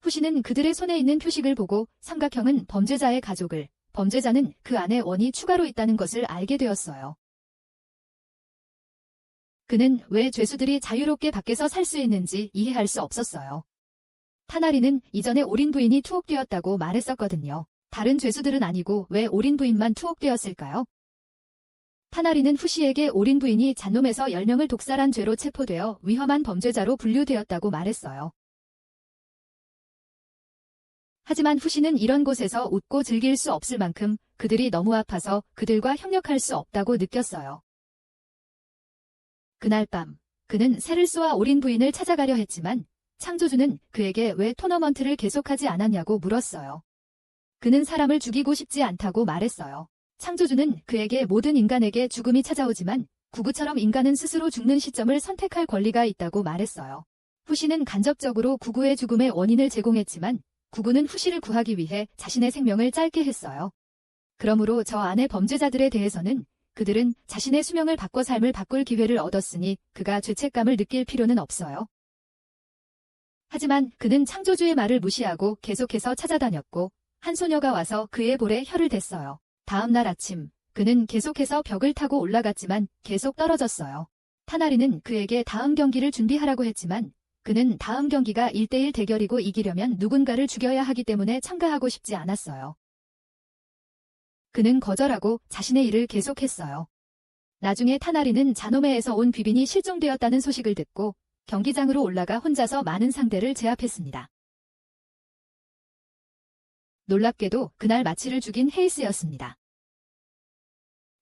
A: 후씨는 그들의 손에 있는 표식을 보고 삼각형은 범죄자의 가족을, 범죄자는 그 안에 원이 추가로 있다는 것을 알게 되었어요. 그는 왜 죄수들이 자유롭게 밖에서 살 수 있는지 이해할 수 없었어요. 타나리는 이전에 올인 부인이 투옥되었다고 말했었거든요. 다른 죄수들은 아니고 왜 올인 부인만 투옥되었을까요? 타나리는 후씨에게 올인 부인이 잔놈에서 10명을 독살한 죄로 체포되어 위험한 범죄자로 분류되었다고 말했어요. 하지만 후씨는 이런 곳에서 웃고 즐길 수 없을 만큼 그들이 너무 아파서 그들과 협력할 수 없다고 느꼈어요. 그날 밤 그는 세를쏘아 올인 부인을 찾아가려 했지만 창조주는 그에게 왜 토너먼트를 계속하지 않았냐고 물었어요. 그는 사람을 죽이고 싶지 않다고 말했어요. 창조주는 그에게 모든 인간에게 죽음이 찾아오지만 구구처럼 인간은 스스로 죽는 시점을 선택할 권리가 있다고 말했어요. 후시는 간접적으로 구구의 죽음의 원인을 제공했지만 구구는 후시를 구하기 위해 자신의 생명을 짧게 했어요. 그러므로 저 안의 범죄자들에 대해서는 그들은 자신의 수명을 바꿔 삶을 바꿀 기회를 얻었으니 그가 죄책감을 느낄 필요는 없어요. 하지만 그는 창조주의 말을 무시하고 계속해서 찾아다녔고 한 소녀가 와서 그의 볼에 혀를 댔어요. 다음 날 아침 그는 계속해서 벽을 타고 올라갔지만 계속 떨어졌어요. 타나리는 그에게 다음 경기를 준비하라고 했지만 그는 다음 경기가 1대1 대결이고 이기려면 누군가를 죽여야 하기 때문에 참가하고 싶지 않았어요. 그는 거절하고 자신의 일을 계속했어요. 나중에 타나리는 자노메에서 온 비빈이 실종되었다는 소식을 듣고 경기장으로 올라가 혼자서 많은 상대를 제압했습니다. 놀랍게도 그날 마치를 죽인 헤이스였습니다.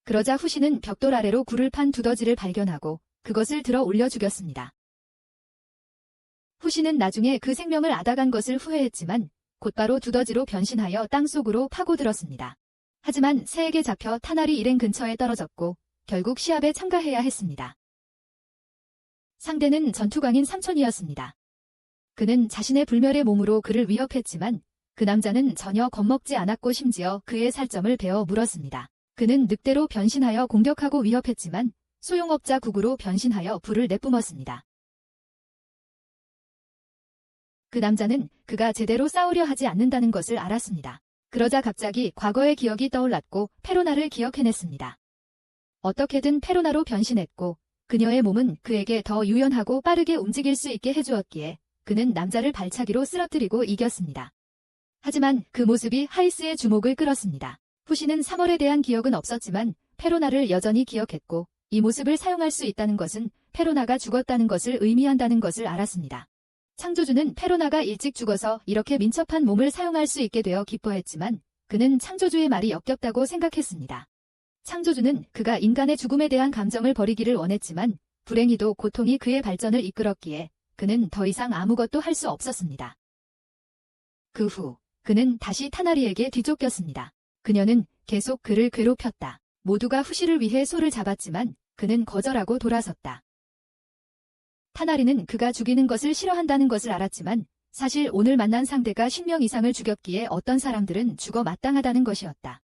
A: 그러자 후시는 벽돌 아래로 굴을 판 두더지를 발견하고 그것을 들어 올려 죽였습니다. 후시는 나중에 그 생명을 앗아간 것을 후회했지만 곧바로 두더지로 변신하여 땅속으로 파고들었습니다. 하지만 새에게 잡혀 타나리 일행 근처에 떨어졌고 결국 시합에 참가해야 했습니다. 상대는 전투광인 삼촌이었습니다. 그는 자신의 불멸의 몸으로 그를 위협했지만 그 남자는 전혀 겁먹지 않았고 심지어 그의 살점을 베어 물었습니다. 그는 늑대로 변신하여 공격하고 위협했지만 소용업자 구구로 변신하여 불을 내뿜었습니다. 그 남자는 그가 제대로 싸우려 하지 않는다는 것을 알았습니다. 그러자 갑자기 과거의 기억이 떠올랐고 페로나를 기억해냈습니다. 어떻게든 페로나로 변신했고 그녀의 몸은 그에게 더 유연하고 빠르게 움직일 수 있게 해주었기에 그는 남자를 발차기로 쓰러뜨리고 이겼습니다. 하지만 그 모습이 하이스의 주목을 끌었습니다. 후시는 3월에 대한 기억은 없었지만 페로나를 여전히 기억했고 이 모습을 사용할 수 있다는 것은 페로나가 죽었다는 것을 의미한다는 것을 알았습니다. 창조주는 페로나가 일찍 죽어서 이렇게 민첩한 몸을 사용할 수 있게 되어 기뻐했지만 그는 창조주의 말이 역겹다고 생각했습니다. 창조주는 그가 인간의 죽음에 대한 감정을 버리기를 원했지만 불행히도 고통이 그의 발전을 이끌었기에 그는 더 이상 아무것도 할 수 없었습니다. 그 후 그는 다시 타나리에게 뒤쫓겼습니다. 그녀는 계속 그를 괴롭혔다. 모두가 후시를 위해 소를 잡았지만 그는 거절하고 돌아섰다. 타나리는 그가 죽이는 것을 싫어한다는 것을 알았지만 사실 오늘 만난 상대가 10명 이상을 죽였기에 어떤 사람들은 죽어 마땅하다는 것이었다.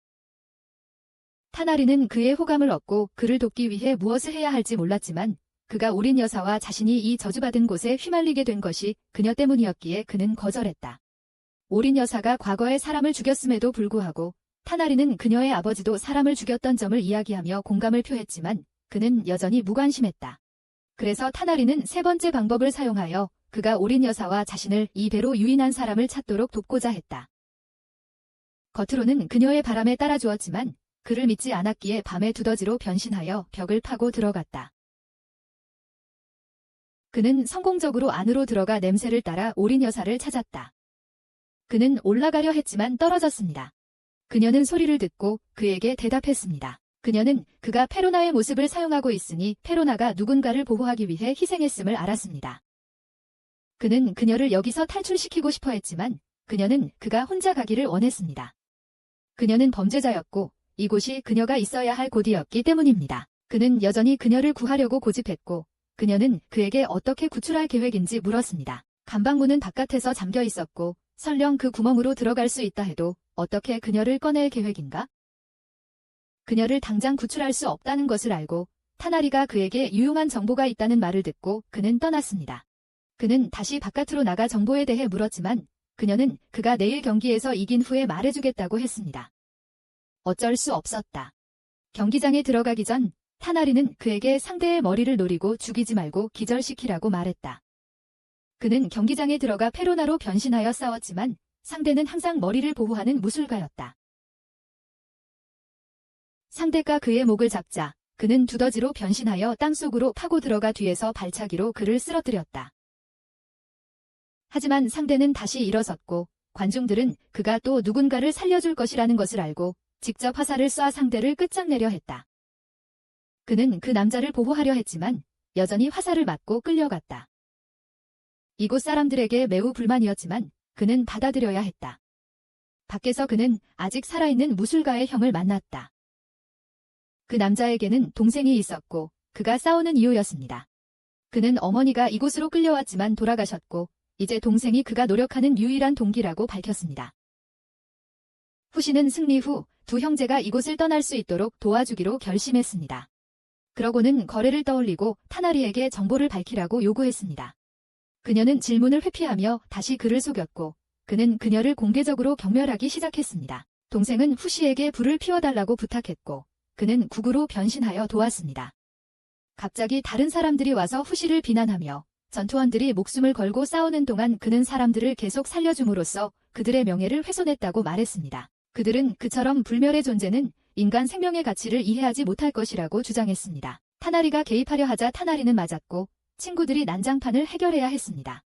A: 타나리는 그의 호감을 얻고 그를 돕기 위해 무엇을 해야 할지 몰랐지만 그가 오린 여사와 자신이 이 저주받은 곳에 휘말리게 된 것이 그녀 때문이었기에 그는 거절했다. 오린 여사가 과거에 사람을 죽였음에도 불구하고 타나리는 그녀의 아버지도 사람을 죽였던 점을 이야기하며 공감을 표했지만 그는 여전히 무관심했다. 그래서 타나리는 세 번째 방법을 사용하여 그가 오린 여사와 자신을 이 배로 유인한 사람을 찾도록 돕고자 했다. 겉으로는 그녀의 바람에 따라주었지만 그를 믿지 않았기에 밤에 두더지로 변신하여 벽을 파고 들어갔다. 그는 성공적으로 안으로 들어가 냄새를 따라 오린 여사를 찾았다. 그는 올라가려 했지만 떨어졌습니다. 그녀는 소리를 듣고 그에게 대답했습니다. 그녀는 그가 페로나의 모습을 사용하고 있으니 페로나가 누군가를 보호하기 위해 희생했음을 알았습니다. 그는 그녀를 여기서 탈출시키고 싶어 했지만 그녀는 그가 혼자 가기를 원했습니다. 그녀는 범죄자였고 이곳이 그녀가 있어야 할 곳이었기 때문입니다. 그는 여전히 그녀를 구하려고 고집했고 그녀는 그에게 어떻게 구출할 계획인지 물었습니다. 감방문은 바깥에서 잠겨 있었고 설령 그 구멍으로 들어갈 수 있다 해도 어떻게 그녀를 꺼낼 계획인가? 그녀를 당장 구출할 수 없다는 것을 알고 타나리가 그에게 유용한 정보가 있다는 말을 듣고 그는 떠났습니다. 그는 다시 바깥으로 나가 정보에 대해 물었지만 그녀는 그가 내일 경기에서 이긴 후에 말해주겠다고 했습니다. 어쩔 수 없었다. 경기장에 들어가기 전 타나리는 그에게 상대의 머리를 노리고 죽이지 말고 기절시키라고 말했다. 그는 경기장에 들어가 페로나로 변신하여 싸웠지만 상대는 항상 머리를 보호하는 무술가였다. 상대가 그의 목을 잡자 그는 두더지로 변신하여 땅속으로 파고 들어가 뒤에서 발차기로 그를 쓰러뜨렸다. 하지만 상대는 다시 일어섰고 관중들은 그가 또 누군가를 살려줄 것이라는 것을 알고 직접 화살을 쏴 상대를 끝장내려 했다. 그는 그 남자를 보호하려 했지만 여전히 화살을 맞고 끌려갔다. 이곳 사람들에게 매우 불만이었지만 그는 받아들여야 했다. 밖에서 그는 아직 살아있는 무술가의 형을 만났다. 그 남자에게는 동생이 있었고 그가 싸우는 이유였습니다. 그는 어머니가 이곳으로 끌려왔지만 돌아가셨고 이제 동생이 그가 노력하는 유일한 동기라고 밝혔습니다. 후시는 승리 후 두 형제가 이곳을 떠날 수 있도록 도와주기로 결심했습니다. 그러고는 거래를 떠올리고 타나리에게 정보를 밝히라고 요구했습니다. 그녀는 질문을 회피하며 다시 그를 속였고 그는 그녀를 공개적으로 경멸하기 시작했습니다. 동생은 후시에게 불을 피워달라고 부탁했고 그는 국으로 변신하여 도왔습니다. 갑자기 다른 사람들이 와서 후시를 비난하며 전투원들이 목숨을 걸고 싸우는 동안 그는 사람들을 계속 살려줌으로써 그들의 명예를 훼손했다고 말했습니다. 그들은 그처럼 불멸의 존재는 인간 생명의 가치를 이해하지 못할 것이라고 주장했습니다. 타나리가 개입하려 하자 타나리는 맞았고 친구들이 난장판을 해결해야 했습니다.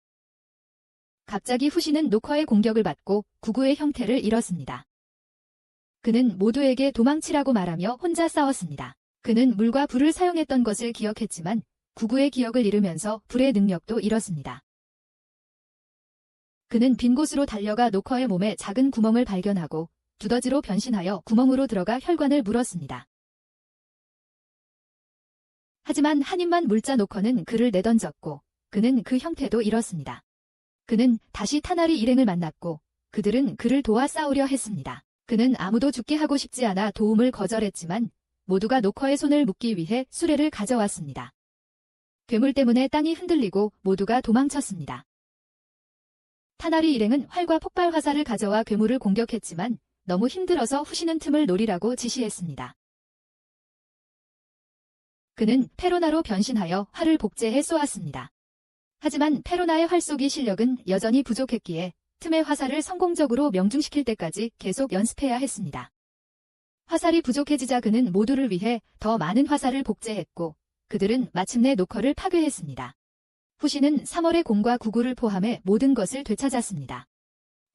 A: 갑자기 후시는 노커의 공격을 받고 구구의 형태를 잃었습니다. 그는 모두에게 도망치라고 말하며 혼자 싸웠습니다. 그는 물과 불을 사용했던 것을 기억했지만 구구의 기억을 잃으면서 불의 능력도 잃었습니다. 그는 빈 곳으로 달려가 노커의 몸에 작은 구멍을 발견하고 두더지로 변신하여 구멍으로 들어가 혈관을 물었습니다. 하지만 한 입만 물자 노커는 그를 내던졌고 그는 그 형태도 잃었습니다. 그는 다시 타나리 일행을 만났고 그들은 그를 도와 싸우려 했습니다. 그는 아무도 죽게 하고 싶지 않아 도움을 거절했지만 모두가 노커의 손을 묶기 위해 수레를 가져왔습니다. 괴물 때문에 땅이 흔들리고 모두가 도망쳤습니다. 타나리 일행은 활과 폭발 화살을 가져와 괴물을 공격했지만 너무 힘들어서 후시는 틈을 노리라고 지시했습니다. 그는 페로나로 변신하여 활을 복제해 쏘았습니다. 하지만 페로나의 활쏘기 실력은 여전히 부족했기에 틈의 화살을 성공적으로 명중시킬 때까지 계속 연습해야 했습니다. 화살이 부족해지자 그는 모두를 위해 더 많은 화살을 복제했고 그들은 마침내 노커를 파괴했습니다. 후시는 3월의 공과 구구를 포함해 모든 것을 되찾았습니다.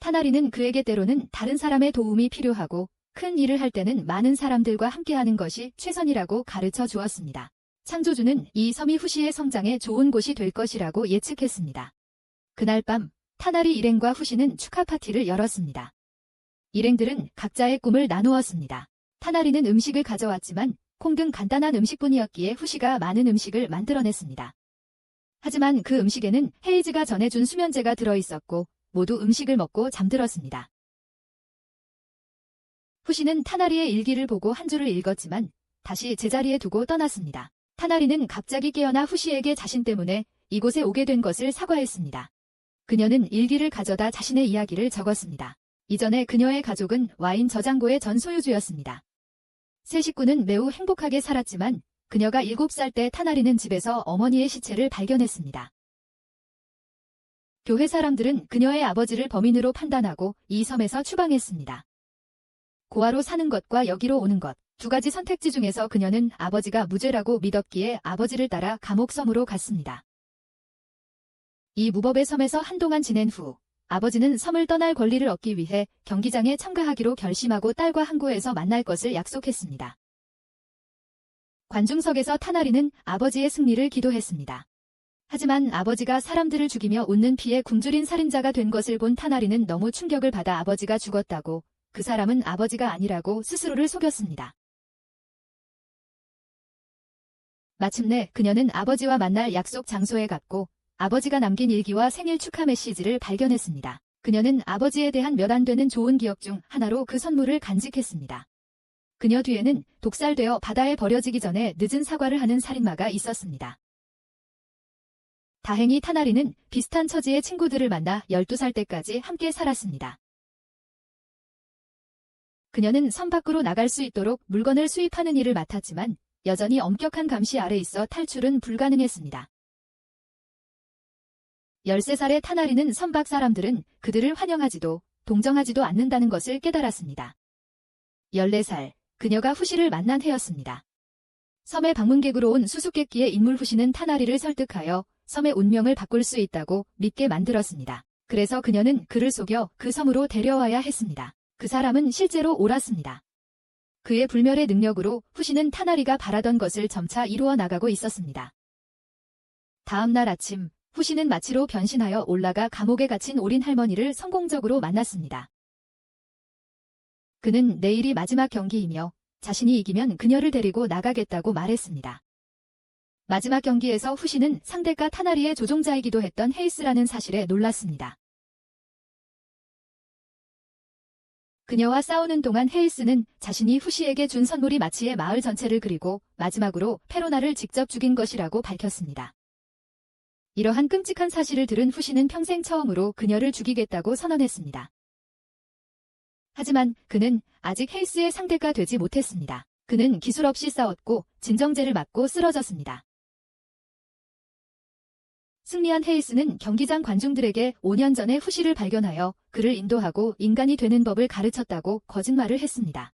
A: 타나리는 그에게 때로는 다른 사람의 도움이 필요하고 큰 일을 할 때는 많은 사람들과 함께하는 것이 최선이라고 가르쳐 주었습니다. 창조주는 이 섬이 후시의 성장에 좋은 곳이 될 것이라고 예측했습니다. 그날 밤 타나리 일행과 후시는 축하 파티를 열었습니다. 일행들은 각자의 꿈을 나누었습니다. 타나리는 음식을 가져왔지만 콩 등 간단한 음식뿐이었기에 후시가 많은 음식을 만들어냈습니다. 하지만 그 음식에는 헤이즈가 전해준 수면제가 들어있었고 모두 음식을 먹고 잠들었습니다. 후시는 타나리의 일기를 보고 한 줄을 읽었지만 다시 제자리에 두고 떠났습니다. 타나리는 갑자기 깨어나 후시에게 자신 때문에 이곳에 오게 된 것을 사과했습니다. 그녀는 일기를 가져다 자신의 이야기를 적었습니다. 이전에 그녀의 가족은 와인 저장고의 전 소유주였습니다. 세 식구는 매우 행복하게 살았지만 그녀가 7살 때 타나리는 집에서 어머니의 시체를 발견했습니다. 교회 사람들은 그녀의 아버지를 범인으로 판단하고 이 섬에서 추방했습니다. 고아로 사는 것과 여기로 오는 것, 두 가지 선택지 중에서 그녀는 아버지가 무죄라고 믿었기에 아버지를 따라 감옥섬으로 갔습니다. 이 무법의 섬에서 한동안 지낸 후 아버지는 섬을 떠날 권리를 얻기 위해 경기장에 참가하기로 결심하고 딸과 항구에서 만날 것을 약속했습니다. 관중석에서 타나리는 아버지의 승리를 기도했습니다. 하지만 아버지가 사람들을 죽이며 웃는 피에 굶주린 살인자가 된 것을 본 타나리는 너무 충격을 받아 아버지가 죽었다고 그 사람은 아버지가 아니라고 스스로를 속였습니다. 마침내 그녀는 아버지와 만날 약속 장소에 갔고 아버지가 남긴 일기와 생일 축하 메시지를 발견했습니다. 그녀는 아버지에 대한 몇 안 되는 좋은 기억 중 하나로 그 선물을 간직했습니다. 그녀 뒤에는 독살되어 바다에 버려지기 전에 늦은 사과를 하는 살인마가 있었습니다. 다행히 타나리는 비슷한 처지의 친구들을 만나 12살 때까지 함께 살았습니다. 그녀는 섬 밖으로 나갈 수 있도록 물건을 수입하는 일을 맡았지만 여전히 엄격한 감시 아래 있어 탈출은 불가능했습니다. 13살의 타나리는 섬 밖 사람들은 그들을 환영하지도 동정하지도 않는다는 것을 깨달았습니다. 14살, 그녀가 후시를 만난 해였습니다. 섬에 방문객으로 온 수수께끼의 인물 후시는 타나리를 설득하여 섬의 운명을 바꿀 수 있다고 믿게 만들었습니다. 그래서 그녀는 그를 속여 그 섬으로 데려와야 했습니다. 그 사람은 실제로 옳았습니다. 그의 불멸의 능력으로 후시는 타나리가 바라던 것을 점차 이루어 나가고 있었습니다. 다음 날 아침, 후시는 마치로 변신하여 올라가 감옥에 갇힌 오린 할머니를 성공적으로 만났습니다. 그는 내일이 마지막 경기이며 자신이 이기면 그녀를 데리고 나가겠다고 말했습니다. 마지막 경기에서 후시는 상대가 타나리의 조종자이기도 했던 헤이스라는 사실에 놀랐습니다. 그녀와 싸우는 동안 헤이스는 자신이 후시에게 준 선물이 마치의 마을 전체를 그리고 마지막으로 페로나를 직접 죽인 것이라고 밝혔습니다. 이러한 끔찍한 사실을 들은 후시는 평생 처음으로 그녀를 죽이겠다고 선언했습니다. 하지만 그는 아직 헤이스의 상대가 되지 못했습니다. 그는 기술 없이 싸웠고 진정제를 맞고 쓰러졌습니다. 승리한 헤이스는 경기장 관중들에게 5년 전에 후시를 발견하여 그를 인도하고 인간이 되는 법을 가르쳤다고 거짓말을 했습니다.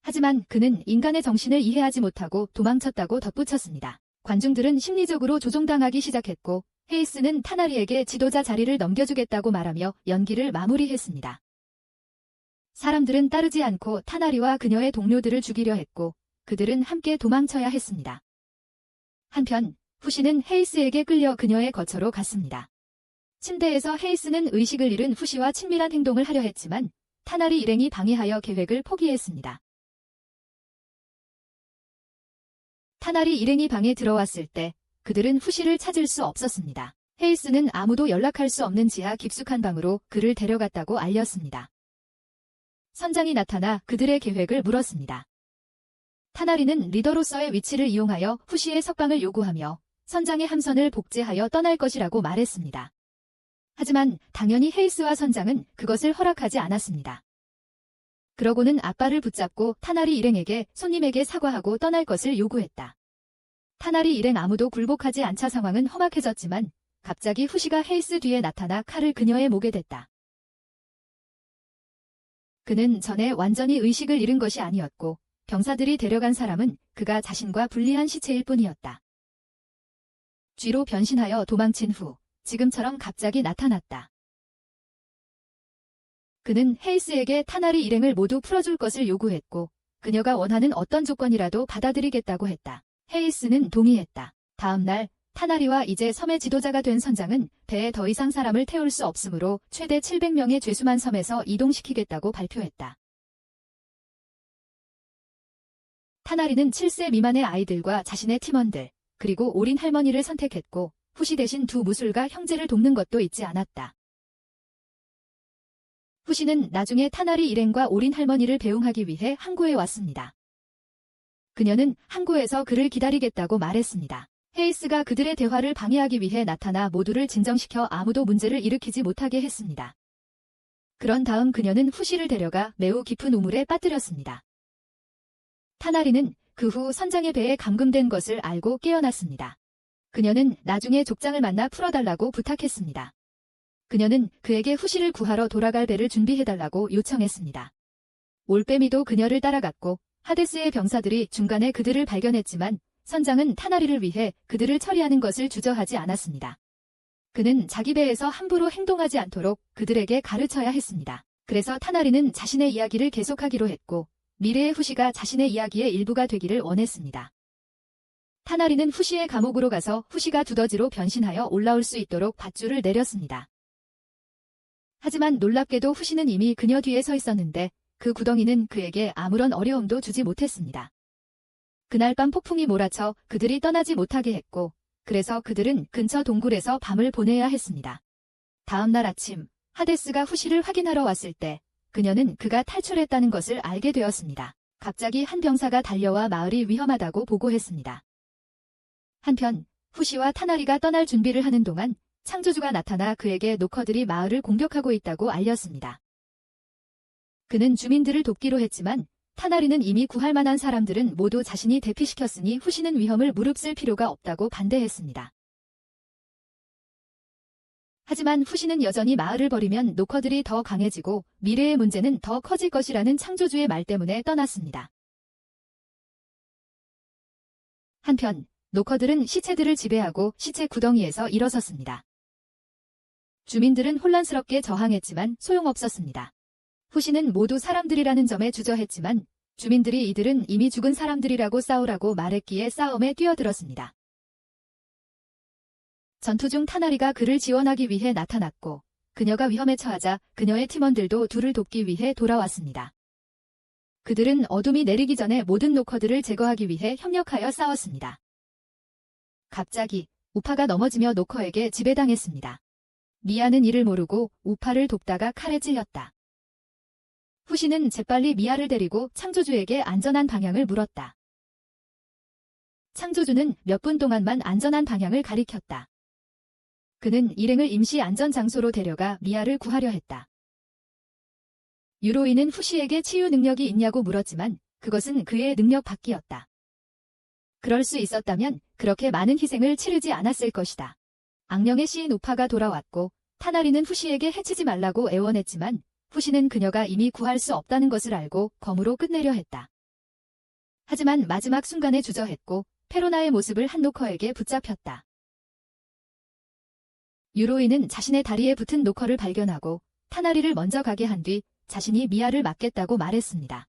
A: 하지만 그는 인간의 정신을 이해하지 못하고 도망쳤다고 덧붙였습니다. 관중들은 심리적으로 조종당하기 시작했고 헤이스는 타나리에게 지도자 자리를 넘겨주겠다고 말하며 연기를 마무리했습니다. 사람들은 따르지 않고 타나리와 그녀의 동료들을 죽이려 했고 그들은 함께 도망쳐야 했습니다. 한편 후시는 헤이스에게 끌려 그녀의 거처로 갔습니다. 침대에서 헤이스는 의식을 잃은 후시와 친밀한 행동을 하려 했지만 타나리 일행이 방해하여 계획을 포기했습니다. 타나리 일행이 방에 들어왔을 때 그들은 후시를 찾을 수 없었습니다. 헤이스는 아무도 연락할 수 없는 지하 깊숙한 방으로 그를 데려갔다고 알렸습니다. 선장이 나타나 그들의 계획을 물었습니다. 타나리는 리더로서의 위치를 이용하여 후시의 석방을 요구하며 선장의 함선을 복제하여 떠날 것이라고 말했습니다. 하지만 당연히 헤이스와 선장은 그것을 허락하지 않았습니다. 그러고는 앞발을 붙잡고 타나리 일행에게 손님에게 사과하고 떠날 것을 요구했다. 타나리 일행 아무도 굴복하지 않자 상황은 험악해졌지만 갑자기 후시가 헤이스 뒤에 나타나 칼을 그녀의 목에 댔다. 그는 전에 완전히 의식을 잃은 것이 아니었고 병사들이 데려간 사람은 그가 자신과 분리한 시체일 뿐이었다. 쥐로 변신하여 도망친 후 지금처럼 갑자기 나타났다. 그는 헤이스에게 타나리 일행을 모두 풀어줄 것을 요구했고 그녀가 원하는 어떤 조건이라도 받아들이겠다고 했다. 헤이스는 동의했다. 다음 날 타나리와 이제 섬의 지도자가 된 선장은 배에 더 이상 사람을 태울 수 없으므로 최대 700명의 죄수만 섬에서 이동시키겠다고 발표했다. 타나리는 7세 미만의 아이들과 자신의 팀원들, 그리고 올인 할머니를 선택했고 후시 대신 두 무술가 형제를 돕는 것도 잊지 않았다. 후시는 나중에 타나리 일행과 올인 할머니를 배웅하기 위해 항구에 왔습니다. 그녀는 항구에서 그를 기다리겠다고 말했습니다. 헤이스가 그들의 대화를 방해하기 위해 나타나 모두를 진정시켜 아무도 문제를 일으키지 못하게 했습니다. 그런 다음 그녀는 후시를 데려가 매우 깊은 우물에 빠뜨렸습니다. 타나리는 그 후 선장의 배에 감금된 것을 알고 깨어났습니다. 그녀는 나중에 족장을 만나 풀어달라고 부탁했습니다. 그녀는 그에게 후시를 구하러 돌아갈 배를 준비해달라고 요청했습니다. 올빼미도 그녀를 따라갔고 하데스의 병사들이 중간에 그들을 발견했지만 선장은 타나리를 위해 그들을 처리하는 것을 주저하지 않았습니다. 그는 자기 배에서 함부로 행동하지 않도록 그들에게 가르쳐야 했습니다. 그래서 타나리는 자신의 이야기를 계속하기로 했고 미래의 후시가 자신의 이야기의 일부가 되기를 원했습니다. 타나리는 후시의 감옥으로 가서 후시가 두더지로 변신하여 올라올 수 있도록 밧줄을 내렸습니다. 하지만 놀랍게도 후시는 이미 그녀 뒤에 서 있었는데 그 구덩이는 그에게 아무런 어려움도 주지 못했습니다. 그날 밤 폭풍이 몰아쳐 그들이 떠나지 못하게 했고 그래서 그들은 근처 동굴에서 밤을 보내야 했습니다. 다음 날 아침 하데스가 후시를 확인하러 왔을 때 그녀는 그가 탈출했다는 것을 알게 되었습니다. 갑자기 한 병사가 달려와 마을이 위험하다고 보고했습니다. 한편 후시와 타나리가 떠날 준비를 하는 동안 창조주가 나타나 그에게 노커들이 마을을 공격하고 있다고 알렸습니다. 그는 주민들을 돕기로 했지만 타나리는 이미 구할 만한 사람들은 모두 자신이 대피시켰으니 후시는 위험을 무릅쓸 필요가 없다고 반대했습니다. 하지만 후시는 여전히 마을을 버리면 노커들이 더 강해지고 미래의 문제는 더 커질 것이라는 창조주의 말 때문에 떠났습니다. 한편 노커들은 시체들을 지배하고 시체 구덩이에서 일어섰습니다. 주민들은 혼란스럽게 저항했지만 소용없었습니다. 후시는 모두 사람들이라는 점에 주저했지만 주민들이 이들은 이미 죽은 사람들이라고 싸우라고 말했기에 싸움에 뛰어들었습니다. 전투 중 타나리가 그를 지원하기 위해 나타났고 그녀가 위험에 처하자 그녀의 팀원들도 둘을 돕기 위해 돌아왔습니다. 그들은 어둠이 내리기 전에 모든 노커들을 제거하기 위해 협력하여 싸웠습니다. 갑자기 우파가 넘어지며 노커에게 지배당했습니다. 미아는 이를 모르고 우파를 돕다가 칼에 찔렸다. 후시는 재빨리 미아를 데리고 창조주에게 안전한 방향을 물었다. 창조주는 몇 분 동안만 안전한 방향을 가리켰다. 그는 일행을 임시 안전장소로 데려가 미아를 구하려 했다. 유로이는 후시에게 치유 능력이 있냐고 물었지만 그것은 그의 능력 밖이었다. 그럴 수 있었다면 그렇게 많은 희생을 치르지 않았을 것이다. 악령의 시인 우파가 돌아왔고 타나리는 후시에게 해치지 말라고 애원했지만 후시는 그녀가 이미 구할 수 없다는 것을 알고 검으로 끝내려 했다. 하지만 마지막 순간에 주저했고 페로나의 모습을 한 노커에게 붙잡혔다. 유로이는 자신의 다리에 붙은 노커를 발견하고 타나리를 먼저 가게 한 뒤 자신이 미아를 막겠다고 말했습니다.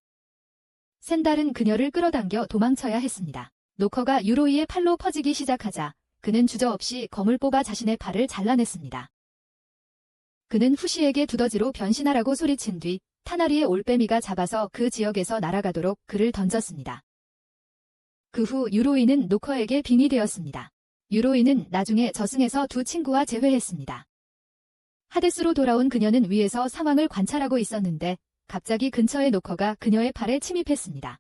A: 샌달은 그녀를 끌어당겨 도망쳐야 했습니다. 노커가 유로이의 팔로 퍼지기 시작하자 그는 주저없이 검을 뽑아 자신의 팔을 잘라냈습니다. 그는 후시에게 두더지로 변신하라고 소리친 뒤 타나리의 올빼미가 잡아서 그 지역에서 날아가도록 그를 던졌습니다. 그 후 유로이는 노커에게 빙이 되었습니다. 유로이는 나중에 저승에서 두 친구와 재회했습니다. 하데스로 돌아온 그녀는 위에서 상황을 관찰하고 있었는데 갑자기 근처의 노커가 그녀의 팔에 침입했습니다.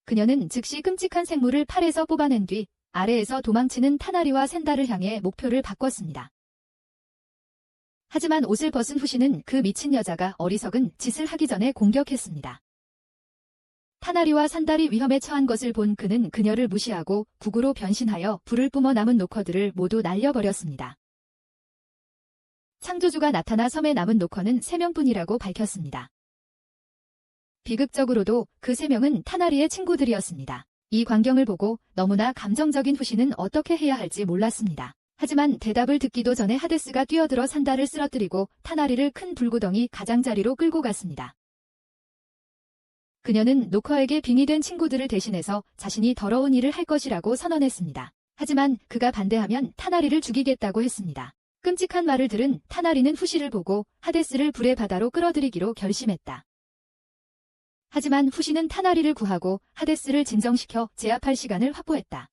A: 그녀는 즉시 끔찍한 생물을 팔에서 뽑아낸 뒤 아래에서 도망치는 타나리와 샌달을 향해 목표를 바꿨습니다. 하지만 옷을 벗은 후시는 그 미친 여자가 어리석은 짓을 하기 전에 공격했습니다. 타나리와 산달이 위험에 처한 것을 본 그는 그녀를 무시하고 북으로 변신하여 불을 뿜어 남은 노커들을 모두 날려버렸습니다. 창조주가 나타나 섬에 남은 노커는 3명뿐이라고 밝혔습니다. 비극적으로도 그 3명은 타나리의 친구들이었습니다. 이 광경을 보고 너무나 감정적인 후시는 어떻게 해야 할지 몰랐습니다. 하지만 대답을 듣기도 전에 하데스가 뛰어들어 산달을 쓰러뜨리고 타나리를 큰 불구덩이 가장자리로 끌고 갔습니다. 그녀는 노커에게 빙이 된 친구들을 대신해서 자신이 더러운 일을 할 것이라고 선언했습니다. 하지만 그가 반대하면 타나리를 죽이겠다고 했습니다. 끔찍한 말을 들은 타나리는 후시를 보고 하데스를 불의 바다로 끌어들이기로 결심했다. 하지만 후시는 타나리를 구하고 하데스를 진정시켜 제압할 시간을 확보했다.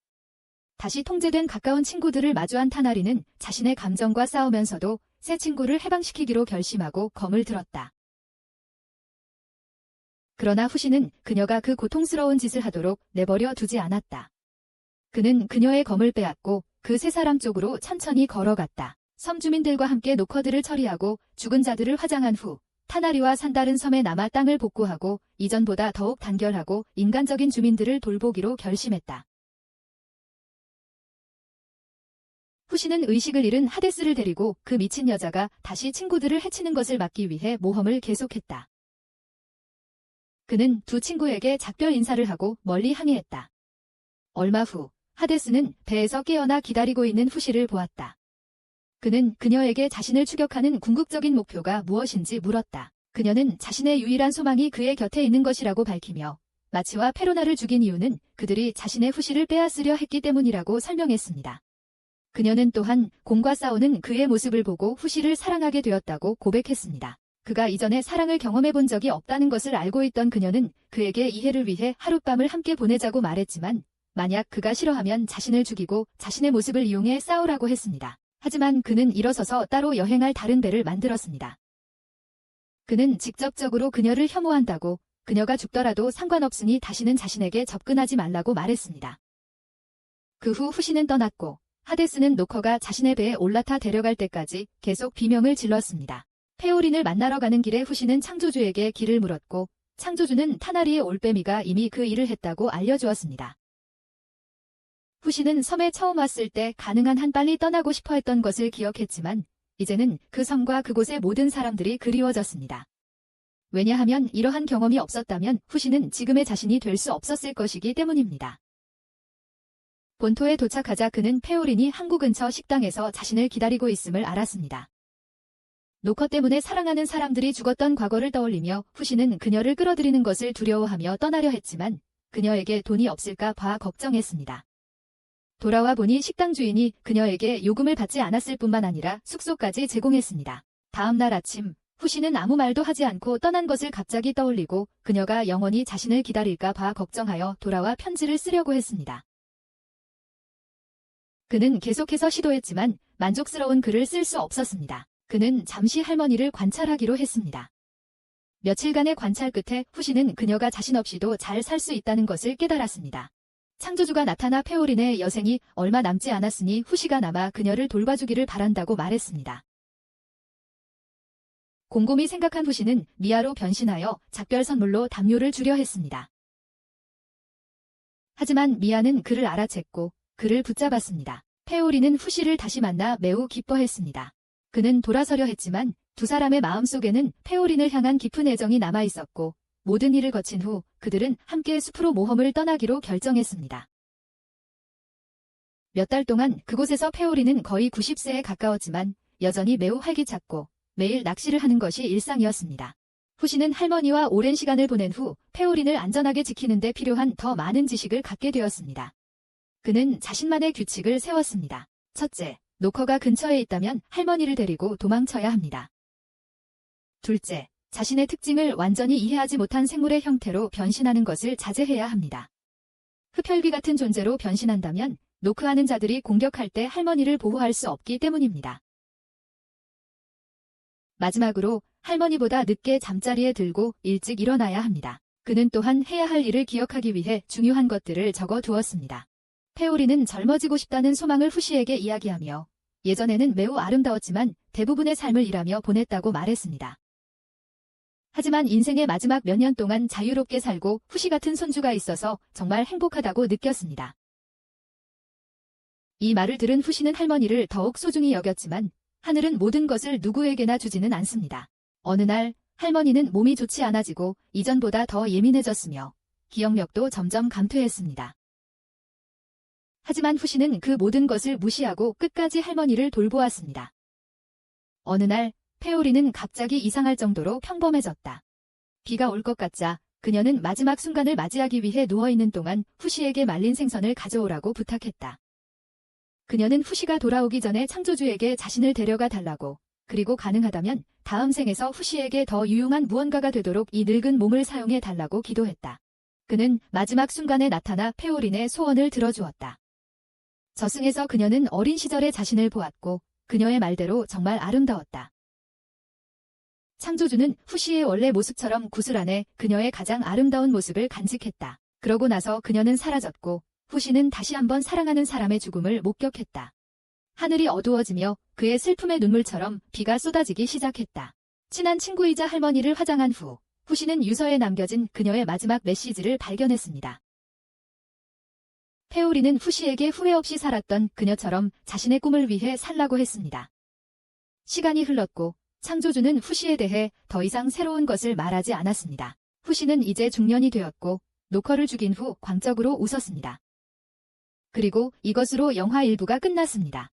A: 다시 통제된 가까운 친구들을 마주한 타나리는 자신의 감정과 싸우면서도 새 친구를 해방시키기로 결심하고 검을 들었다. 그러나 후시는 그녀가 그 고통스러운 짓을 하도록 내버려 두지 않았다. 그는 그녀의 검을 빼앗고 그 세 사람 쪽으로 천천히 걸어갔다. 섬 주민들과 함께 노커들을 처리하고 죽은 자들을 화장한 후 타나리와 산다른 섬에 남아 땅을 복구하고 이전보다 더욱 단결하고 인간적인 주민들을 돌보기로 결심했다. 후시는 의식을 잃은 하데스를 데리고 그 미친 여자가 다시 친구들을 해치는 것을 막기 위해 모험을 계속했다. 그는 두 친구에게 작별 인사를 하고 멀리 항해했다. 얼마 후 하데스는 배에서 깨어나 기다리고 있는 후시를 보았다. 그는 그녀에게 자신을 추격하는 궁극적인 목표가 무엇인지 물었다. 그녀는 자신의 유일한 소망이 그의 곁에 있는 것이라고 밝히며 마치와 페로나를 죽인 이유는 그들이 자신의 후시를 빼앗으려 했기 때문이라고 설명했습니다. 그녀는 또한 곰과 싸우는 그의 모습을 보고 후시를 사랑하게 되었다고 고백했습니다. 그가 이전에 사랑을 경험해 본 적이 없다는 것을 알고 있던 그녀는 그에게 이해를 위해 하룻밤을 함께 보내자고 말했지만 만약 그가 싫어하면 자신을 죽이고 자신의 모습을 이용해 싸우라고 했습니다. 하지만 그는 일어서서 따로 여행할 다른 배를 만들었습니다. 그는 직접적으로 그녀를 혐오한다고 그녀가 죽더라도 상관없으니 다시는 자신에게 접근하지 말라고 말했습니다. 그 후 후시는 떠났고 하데스는 노커가 자신의 배에 올라타 데려갈 때까지 계속 비명을 질렀습니다. 페오린을 만나러 가는 길에 후시는 창조주에게 길을 물었고 창조주는 타나리의 올빼미가 이미 그 일을 했다고 알려주었습니다. 후시는 섬에 처음 왔을 때 가능한 한 빨리 떠나고 싶어 했던 것을 기억했지만 이제는 그 섬과 그곳의 모든 사람들이 그리워졌습니다. 왜냐하면 이러한 경험이 없었다면 후시는 지금의 자신이 될 수 없었을 것이기 때문입니다. 본토에 도착하자 그는 페오린이 항구 근처 식당에서 자신을 기다리고 있음을 알았습니다. 노커 때문에 사랑하는 사람들이 죽었던 과거를 떠올리며 후시는 그녀를 끌어들이는 것을 두려워하며 떠나려 했지만 그녀에게 돈이 없을까 봐 걱정했습니다. 돌아와 보니 식당 주인이 그녀에게 요금을 받지 않았을 뿐만 아니라 숙소까지 제공했습니다. 다음 날 아침 후 씨는 아무 말도 하지 않고 떠난 것을 갑자기 떠올리고 그녀가 영원히 자신을 기다릴까 봐 걱정하여 돌아와 편지를 쓰려고 했습니다. 그는 계속해서 시도했지만 만족스러운 글을 쓸 수 없었습니다. 그는 잠시 할머니를 관찰하기로 했습니다. 며칠간의 관찰 끝에 후 씨는 그녀가 자신 없이도 잘 살 수 있다는 것을 깨달았습니다. 창조주가 나타나 페오린의 여생이 얼마 남지 않았으니 후 씨가 남아 그녀를 돌봐주기를 바란다고 말했습니다. 곰곰이 생각한 후 씨는 미아로 변신하여 작별 선물로 담요를 주려 했습니다. 하지만 미아는 그를 알아챘고 그를 붙잡았습니다. 페오린은 후 씨를 다시 만나 매우 기뻐했습니다. 그는 돌아서려 했지만 두 사람의 마음속에는 페오린을 향한 깊은 애정이 남아있었고 모든 일을 거친 후 그들은 함께 숲으로 모험을 떠나기로 결정했습니다. 몇 달 동안 그곳에서 페오린은 거의 90세에 가까웠지만 여전히 매우 활기찼고 매일 낚시를 하는 것이 일상이었습니다. 후 씨는 할머니와 오랜 시간을 보낸 후 페오린을 안전하게 지키는 데 필요한 더 많은 지식을 갖게 되었습니다. 그는 자신만의 규칙을 세웠습니다. 첫째, 노커가 근처에 있다면 할머니를 데리고 도망쳐야 합니다. 둘째, 자신의 특징을 완전히 이해하지 못한 생물의 형태로 변신하는 것을 자제해야 합니다. 흡혈귀 같은 존재로 변신한다면 노크하는 자들이 공격할 때 할머니를 보호할 수 없기 때문입니다. 마지막으로 할머니보다 늦게 잠자리에 들고 일찍 일어나야 합니다. 그는 또한 해야 할 일을 기억하기 위해 중요한 것들을 적어 두었습니다. 페오린은 젊어지고 싶다는 소망을 후 씨에게 이야기하며 예전에는 매우 아름다웠지만 대부분의 삶을 일하며 보냈다고 말했습니다. 하지만 인생의 마지막 몇 년 동안 자유롭게 살고 후 씨 같은 손주가 있어서 정말 행복하다고 느꼈습니다. 이 말을 들은 후 씨는 할머니를 더욱 소중히 여겼지만 하늘은 모든 것을 누구에게나 주지는 않습니다. 어느 날 할머니는 몸이 좋지 않아지고 이전보다 더 예민해졌으며 기억력도 점점 감퇴했습니다. 하지만 후 씨는 그 모든 것을 무시하고 끝까지 할머니를 돌보았습니다. 어느 날 페오린은 갑자기 이상할 정도로 평범해졌다. 비가 올 것 같자 그녀는 마지막 순간을 맞이하기 위해 누워있는 동안 후 씨에게 말린 생선을 가져오라고 부탁했다. 그녀는 후 씨가 돌아오기 전에 창조주에게 자신을 데려가 달라고, 그리고 가능하다면 다음 생에서 후 씨에게 더 유용한 무언가가 되도록 이 늙은 몸을 사용해 달라고 기도했다. 그는 마지막 순간에 나타나 페오린의 소원을 들어주었다. 저승에서 그녀는 어린 시절의 자신을 보았고 그녀의 말대로 정말 아름다웠다. 창조주는 후 씨의 원래 모습처럼 구슬 안에 그녀의 가장 아름다운 모습을 간직했다. 그러고 나서 그녀는 사라졌고 후 씨는 다시 한번 사랑하는 사람의 죽음을 목격했다. 하늘이 어두워지며 그의 슬픔의 눈물처럼 비가 쏟아지기 시작했다. 친한 친구이자 할머니를 화장한 후 씨는 유서에 남겨진 그녀의 마지막 메시지를 발견했습니다. 페오린은 후 씨에게 후회 없이 살았던 그녀처럼 자신의 꿈을 위해 살라고 했습니다. 시간이 흘렀고 창조주는 후 씨에 대해 더 이상 새로운 것을 말하지 않았습니다. 후 씨는 이제 중년이 되었고 노커를 죽인 후 광적으로 웃었습니다. 그리고 이것으로 영화 1부가 끝났습니다.